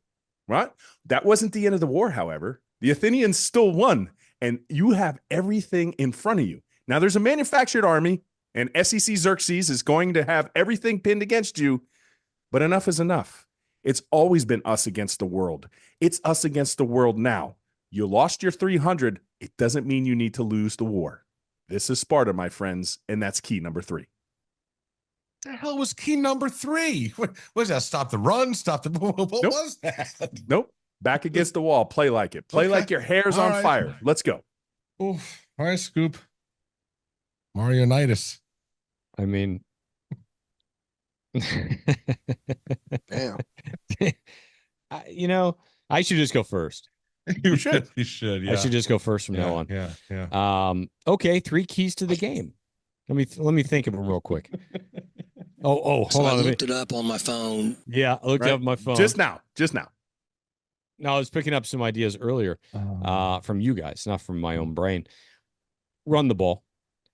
Right? That wasn't the end of the war, however. The Athenians still won, and you have everything in front of you. Now, there's a manufactured army, and SEC Xerxes is going to have everything pinned against you, but enough is enough. It's always been us against the world. It's us against the world now. You lost your 300. It doesn't mean you need to lose the war. This is Sparta, my friends, and that's key number 3. The hell was key number 3? What was that? Stop the run? Stop the what Nope. was that? Nope. Back against the wall. Play like it. Play Okay. like your hair's All on right. fire. Let's go. Oof. All right, Scoop. Mario Onitis. I mean, Damn. I should just go first. You should. You should. Yeah. I should just go first from yeah, now on. Yeah. Okay, 3 keys to the game. Let me think of them real quick. Hold So I on. looked it up on my phone. Yeah, I looked Right. up my phone. Just now. No, I was picking up some ideas earlier from you guys, not from my own brain. Run the ball.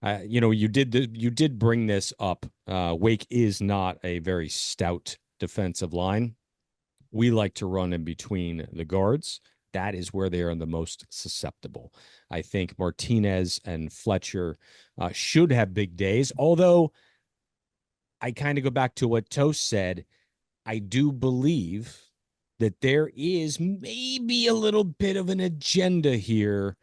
You did bring this up. Wake is not a very stout defensive line. We like to run in between the guards. That is where they are the most susceptible. I think Martinez and Fletcher should have big days, although I kind of go back to what Toast said. I do believe that there is maybe a little bit of an agenda here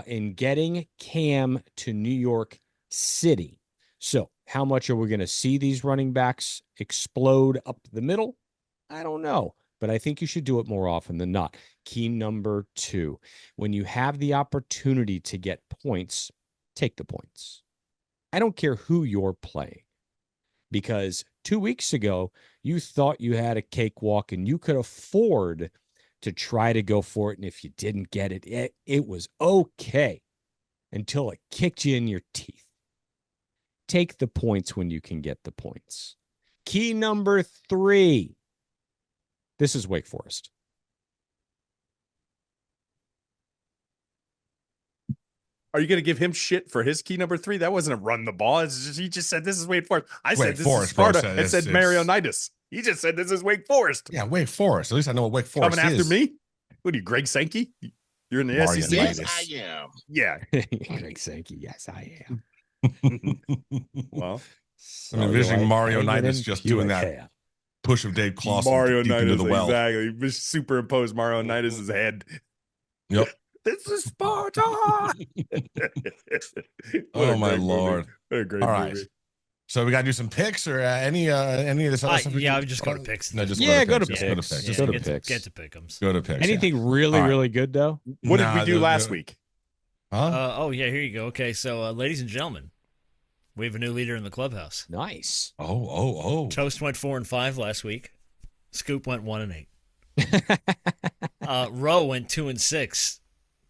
in getting Cam to New York City. So how much are we going to see these running backs explode up the middle? I don't know, but I think you should do it more often than not. Key number 2, when you have the opportunity to get points, take the points. I don't care who you're playing, because 2 weeks ago, you thought you had a cakewalk and you could afford to try to go for it. And if you didn't get it, it was okay until it kicked you in your teeth. Take the points when you can get the points. Key number 3. This is Wake Forest. Are you going to give him shit for his key number 3? That wasn't a run the ball. He just said this is Wake Forest. I said this Forest, is Sparta. bro, It said Mario Onitis. He just said this is Wake Forest. Yeah, Wake Forest. At least I know what Wake Forest Coming after is. me? What are you, Greg Sankey? You're in the Mario SEC? Onitis. Yes, I am. Yeah. Greg Sankey. Yes, I am. Well, I'm envisioning Mario hanging Onitis in just doing that QAK. push of Dave Clawson Mario deep into Onitis, the well. exactly. Just superimpose Mario Onitis' head. Yep. This is Sparta. Oh my Lord! What a great All right. movie. So we got to do some picks or any of this other stuff. Yeah, I would just go to picks. No, just Yeah, go to picks. picks. Go to picks. Just go to get picks. Get to pick'ems. Go to picks. Anything really, All right. really good, though? What did Nah, we do last week? Huh? Oh, yeah, here you go. Okay, so ladies and gentlemen, we have a new leader in the clubhouse. Nice. Oh. Toast went 4-5 last week. Scoop went 1-8. Roe went 2-6.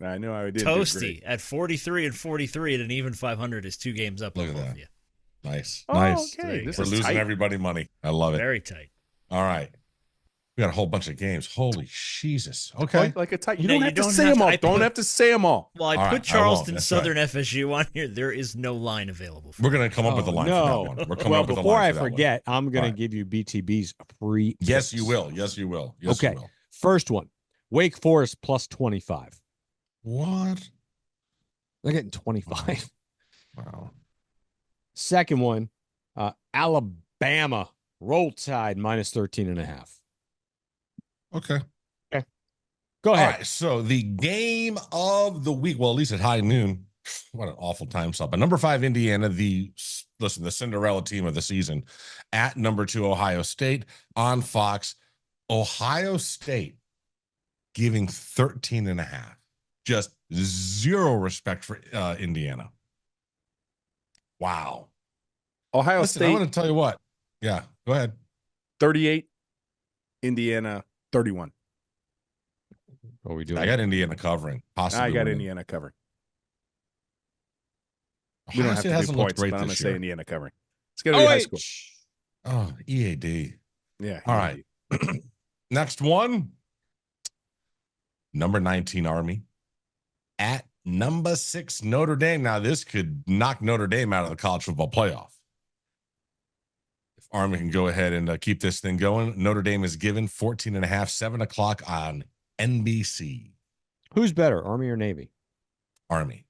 I know I did. Toasty at 43-43 at an even 500 is 2 games up Look on at both that. of you. Nice. Oh, Nice. okay. This We're is losing tight. everybody money. I love it. Very tight. All right. We got a whole bunch of games. Holy Jesus. Okay. Like a tight. You No, don't you have to don't say have them to- all. I Don't put- have to say them all. Well, I All right, I put won't. Charleston That's Southern FSU on here. There is no line available for We're going to come up with a line no. for that one. We're coming Well, up with a before line I for that one. forget, I'm going All to right. give you BTB's free. Yes, picks. you will. Yes, you will. Yes, Okay. you will. First one, Wake Forest plus 25. What? They're getting 25. Wow. Second one, Alabama Roll Tide minus 13.5. Okay. Go All ahead. right. So the game of the week, well, at least at high noon. What an awful time slot. But number 5, Indiana, the Cinderella team of the season, at number 2, Ohio State on Fox. Ohio State giving 13.5. Just zero respect for Indiana. Wow. Ohio Listen, I State want to tell you what. Yeah, go ahead. 38, Indiana 31. What are we doing? I got Indiana covering. Possibly I got winning. Indiana covering. We Ohio don't have State to do hasn't looked points, great but I'm going to this say year. Indiana covering. It's going to be high school. Oh, EAD. Yeah. All right. Next one. Number 19 Army at number 6 Notre Dame. Now, this could knock Notre Dame out of the college football playoff. If Army can go ahead and keep this thing going, Notre Dame is given 14.5, 7 o'clock on NBC. Who's better, Army or Navy? Army.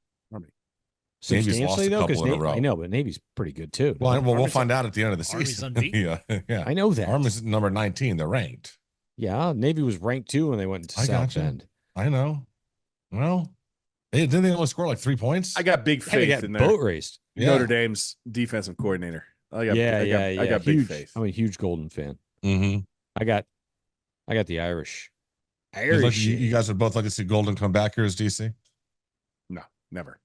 Navy's lost Substantially, a though, because couple in a row. I know, but Navy's pretty good too. Well, we'll Army's find out at the end of the Army's season. unbeaten. yeah. I know that. Army's number 19. They're ranked. Yeah, Navy was ranked too when they went into I South gotcha. Bend. I know. Well, didn't they only score like 3 points? I got big Hey, they faith got in there. boat raced. Yeah. Notre Dame's defensive coordinator. I got big huge. faith. I'm a huge Golden fan. Mm-hmm. I got the Irish. You guys would both like to see Golden come back here as DC? No, never.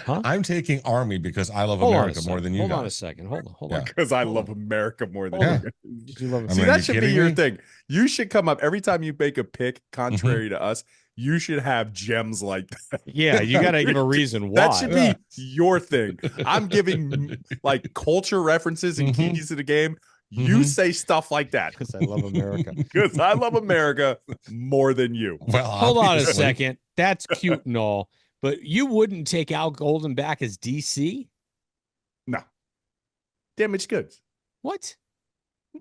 Huh? I'm taking Army because I love Hold on a America more second. than you Hold on a guys. second. Hold on. Yeah. Because I love America more than Yeah. you. You love I See, mean, are that you should be kidding your me? thing. You should come up every time you make a pick contrary to us. You should have gems like that. Yeah, you got to give a reason why. That should be Yeah. your thing. I'm giving like culture references and Mhm. keys to the game. You Mhm. say stuff like that because I love America. because I love America more than you. Well, Hold on a obviously. second. That's cute and all, but you wouldn't take Al Golden back as DC? No. Damaged goods. What?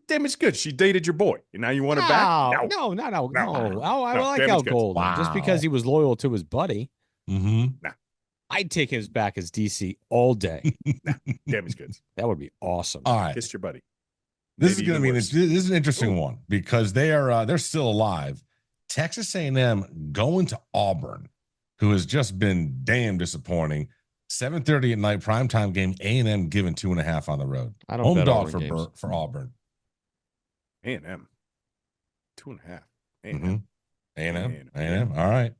Damaged goods. She dated your boy. And now you want it back? No, not Al. No. No, I No, like damaged Al goods. Golden just because Wow. he was loyal to his buddy. Mm-hmm. I'd take him back as DC all day. Damaged goods. That would be awesome. All right. Kissed your buddy. This is Maybe going to be even this worse. is an interesting one because they're still alive. Texas A&M going to Auburn, who has just been damn disappointing. 7:30 at night, primetime game. A&M given 2.5 on the road. I don't Home bet dog Auburn games. for Auburn. A&M. 2.5. Mhm. A&M. A&M. All right.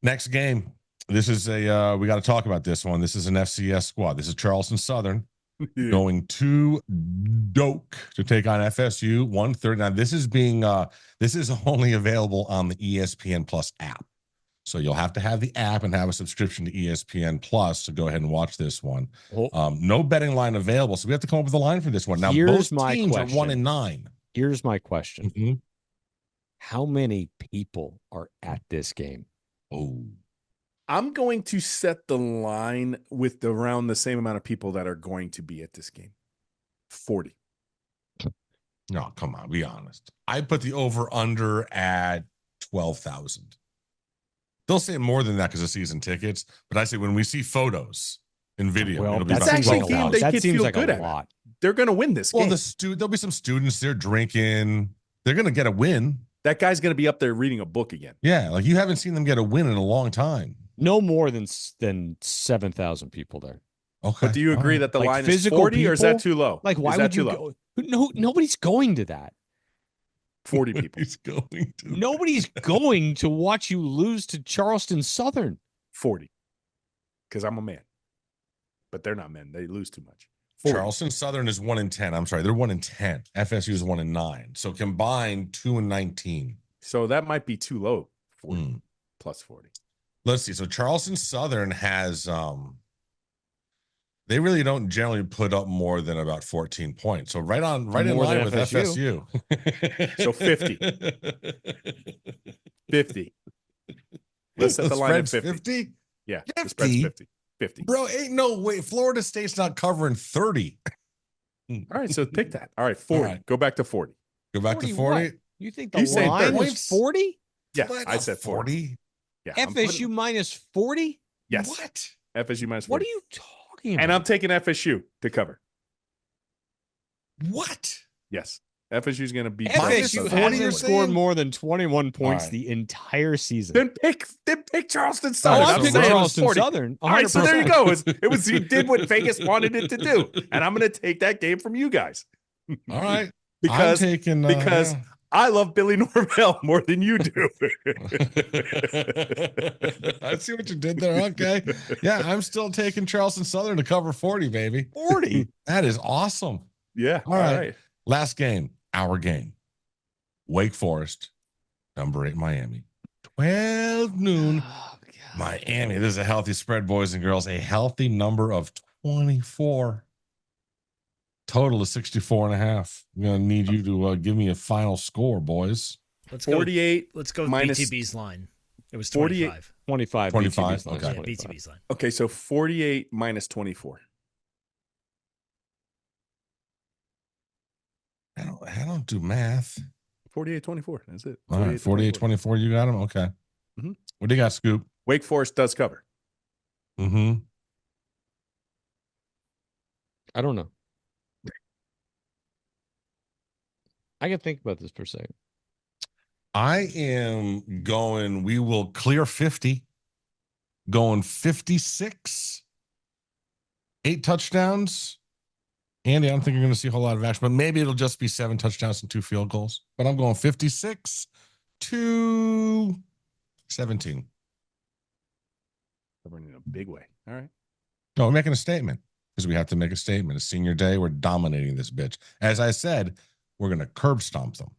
Next game. This is a we got to talk about this one. This is an FCS squad. This is Charleston Southern Yeah. going to Doak to take on FSU 1:30. Now this is only available on the ESPN Plus app. So you'll have to have the app and have a subscription to ESPN Plus to go ahead and watch this one. Well, No betting line available, so we have to come up with a line for this one. Now Here's both my teams question. are 1-9. here's my question. Mhm. How many people are at this game? Oh, I'm going to set the line with around the same amount of people that are going to be at this game. 40. no, come on, be honest. I put the over under at 12,000. They'll say more than that because of season tickets, but I say when we see photos and video, Well, it'll be that about That's seems actually like a 12,000. game lot. they That could seems feel like good a at. lot. They're going to win this Well, game. there'll be some students there drinking. They're going to get a win. That guy's going to be up there reading a book again. Yeah, like you haven't seen them get a win in a long time. No more than 7,000 people there. Okay. But do you agree that the Like line is physical 40 or is that people? too low? Like, why is that would you too low? go? No, nobody's going to that. 40 people. he's going to? Nobody's going to watch you lose to Charleston Southern. 40. Because I'm a man. But they're not men. They lose too much. 40. Charleston Southern is 1-10. I'm sorry, they're 1-10. FSU is 1-9. So combined 2-19. So that might be too low. 40 Mm. plus 40. Let's see. So Charleston Southern has they really don't generally put up more than about 14 points. So right in More line than with FSU. FSU. So 50. 50. Let's set the line at 50. 50? Yeah. 50? The spread's 50. 50. Bro, ain't no way. Florida State's not covering 30. All right. So pick that. All right. 40. All right. Go back to 40. Go back to 40 40. what? You think the He's saying line 30 was points? 40? Yeah. What, I said 40. Yeah. I'm FSU putting- minus 40? Yes. What? FSU minus 40. What are you talking about? And I'm taking FSU to cover. What? Yes. FSU's going to beat Minus FSU 40, you're hasn't saying? scored more than 21 points right. the entire season. Then pick Charleston Oh, Southern. I'm so picking saying Charleston 40. Southern. All right, so there you 100%. go. It was you did what Vegas wanted it to do, and I'm going to take that game from you guys All right. because I'm taking because yeah. I love Billy Norvell more than you do. I see what you did there. Okay. Yeah, I'm still taking Charleston Southern to cover 40, baby. 40. That is awesome. Yeah. All right. Last game, our game. Wake Forest, number 8, Miami. 12 noon. Oh, God. Miami. This is a healthy spread, boys and girls. A healthy number of 24. Total is 64.5. I'm going to need you to give me a final score, boys. Let's go. 48. Let's go minus- BTB's line. It was 48. 25. 25. 25, okay. Yeah, 25. BTB's line. Okay, so 48 minus 24. I don't do math. 48-24. That's it. All right, 48-24. You got him? Okay. Mhm. What do you got, Scoop? Wake Forest does cover. Mm-hmm. I don't know. I can think about this for a second. I am going, we will clear 50. Going 56. 8 touchdowns. Andy, I don't think you're going to see a whole lot of action, but maybe it'll just be 7 touchdowns and 2 field goals. But I'm going 56-17. Covering in a big way. All right. No, we're making a statement because we have to make a statement. It's senior day. We're dominating this bitch. As I said, we're going to curb stomp them.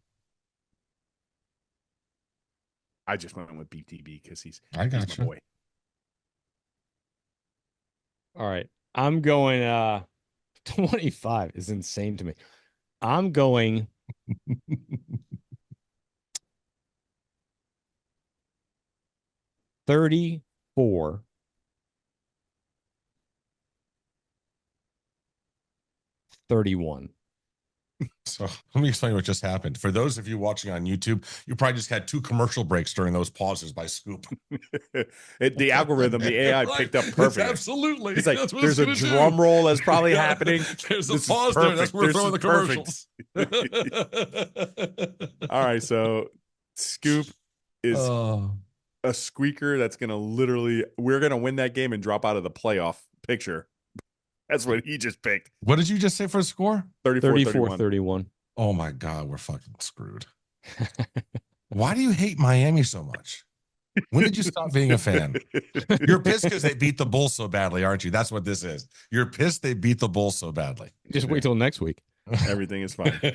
I just went with BTB because he's I got my you. boy. All right. I'm going 25 is insane to me. I'm going 34. 31. So let me explain what just happened. For those of you watching on YouTube, you probably just had 2 commercial breaks during those pauses by Scoop. The algorithm, the AI Right. picked up It's perfect. absolutely. He's like, That's what there's a it's gonna drum do. roll that's probably Yeah. happening. There's a This is pause there. That's perfect. where we're throwing the This commercials. All right, so Scoop is Oh. a squeaker that's going to literally, we're going to win that game and drop out of the playoff picture. That's what he just picked. What did you just say for a score? 34-31. 31. Oh my God, we're fucking screwed. Why do you hate Miami so much? When did you stop being a fan? You're pissed because they beat the Bulls so badly, aren't you? That's what this is. You're pissed they beat the Bulls so badly. Just wait till next week. Everything is fine. You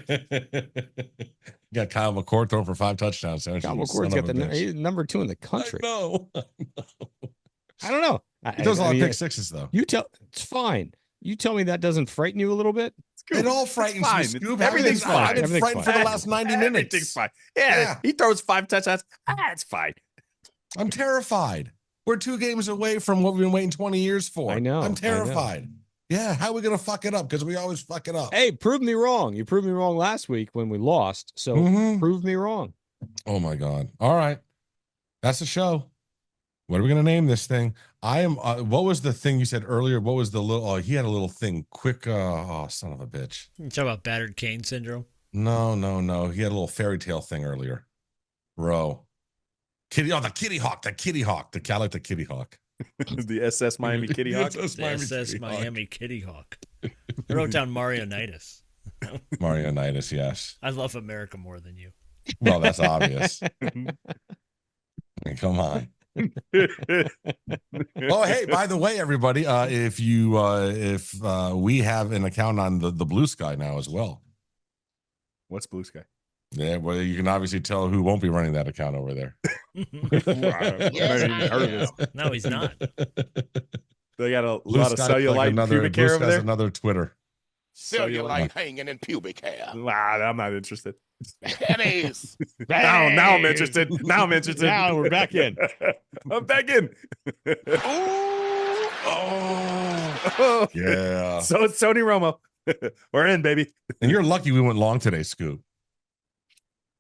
got Kyle McCord throwing for 5 touchdowns. Don't Kyle you, McCord's son got of a bitch. he's number 2 in the country. No. I don't know. He does a lot I of mean, pick sixes, though. it's fine. You tell me that doesn't frighten you a little bit? It all frightens me, fine. Scoop. Everything's fine. I've been Everything's frightened for fine. the last 90 minutes. Everything's fine. Yeah, he throws 5 touchdowns. It's fine. I'm terrified. We're 2 games away from what we've been waiting 20 years for. I know. I'm terrified. Yeah, how are we going to fuck it up? Because we always fuck it up. Hey, prove me wrong. You proved me wrong last week when we lost. So Mhm. prove me wrong. Oh, my God. All right. That's the show. What are we going to name this thing? I am. What was the thing you said earlier? What was the little? He had a little thing. Quick. Oh, son of a bitch. You talk about battered cane syndrome. No. He had a little fairy tale thing earlier. Bro. Kitty. Oh, the Kitty Hawk. The Kitty Hawk. I like the Kitty Hawk. The SS Miami Kitty Hawk. SS The SS Miami Kitty Hawk. I wrote down Marionitis. Marionitis, yes. I love America more than you. Well, that's obvious. I mean, come on. Oh, hey, by the way, everybody, if we have an account on the Blue Sky now as well. What's Blue Sky? Yeah, well, you can obviously tell who won't be running that account over there. No, he's not. They got a Blue lot of Sky's cellulite like and pubic hair over there. Another Twitter. Cellulite hanging in pubic hair. I'm not interested. Pennies. Now I'm interested. Now I'm interested. Now we're back in. I'm back in. Oh, yeah. So it's Tony Romo. We're in, baby. And you're lucky we went long today, Scoop.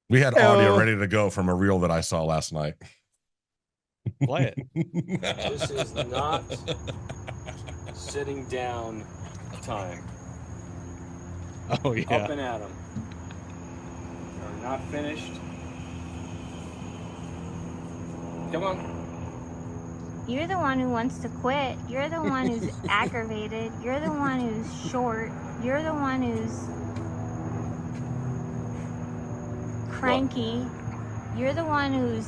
We had audio ready to go from a reel that I saw last night. Play it. This is not sitting down time. Oh, yeah. Up and at 'em. Are not finished. Come on. You're the one who wants to quit. You're the one who's aggravated. You're the one who's short. You're the one who's cranky. You're the one who's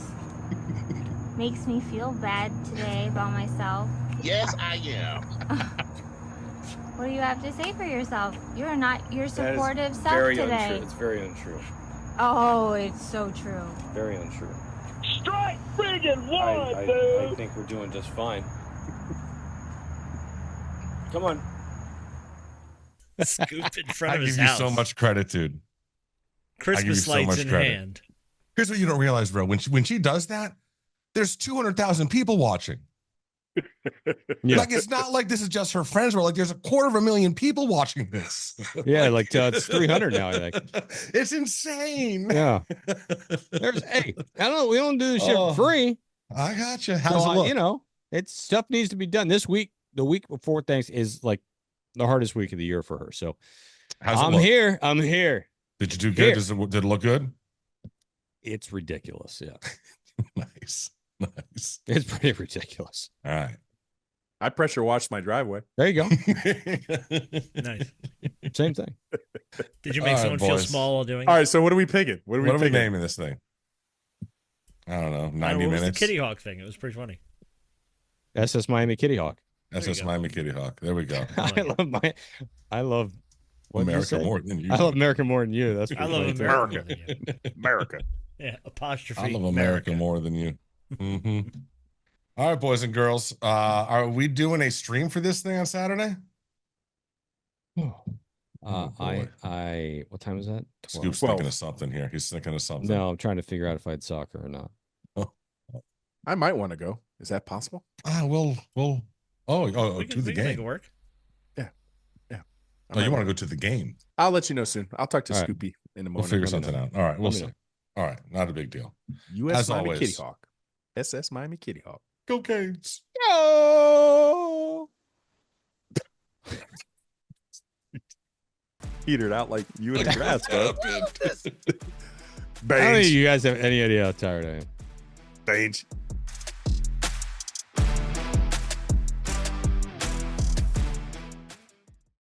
makes me feel bad today about myself. Yes, I am. What do you have to say for yourself? You're not your supportive self Very today. untrue. It's very untrue. Oh, it's so true. Very untrue. Strike friggin' one, I dude. think we're doing just fine. Come on. Scoop in front I of give his you house. so much much dude. Christmas so lights much in credit. hand. Here's what you don't realize, bro. When she does that, there's 200,000 people watching. Yeah. Like it's not like this is just her friends. Bro. Like there's 250,000 people watching this. Yeah, like it's 300 now, I think. It's insane. Yeah. Hey, I don't know. We don't do this shit for free. I got you. How's So, it look? you know, it's stuff needs to be done this week. The week before Thanks is like the hardest week of the year for her. So How's it I'm look? here. I'm here. Did you do good? Did it look good? It's ridiculous. Yeah. Nice. It's pretty ridiculous. All right. I pressure washed my driveway. There you go. Nice. Same thing. Did you make All right, someone feel boys. small while doing All it? right, so what are we picking? What are What are we picking? naming this thing? I don't know. 90 what was minutes. the Kitty Hawk thing? It was pretty funny. SS Miami Kitty Hawk. SS Miami Kitty Hawk. There we go. I love what'd you America say? more than you. I love America more than you. That's I pretty love funny, too. America. more than you. America. Yeah, apostrophe. I love America more than you. Mm-hmm. All right, boys and girls. Are we doing a stream for this thing on Saturday? I what time is that? 12. Scoop's thinking of something here. He's thinking of something. No, I'm trying to figure out if I had soccer or not. I might want to go. Is that possible? We'll We to can, the we can make it game. work. Oh, you want to go to the game? I'll let you know soon. I'll talk to All right. Scoopy in the morning. We'll figure Let me something know. out. All right, we'll Let me see. know. All right, not a big deal. US As Miami always. Kitty Hawk. SS Miami Kitty Hawk. Go Canes. Oh, Petered out like you in the grass, bro. I don't think you guys have any idea how tired I am. Bange.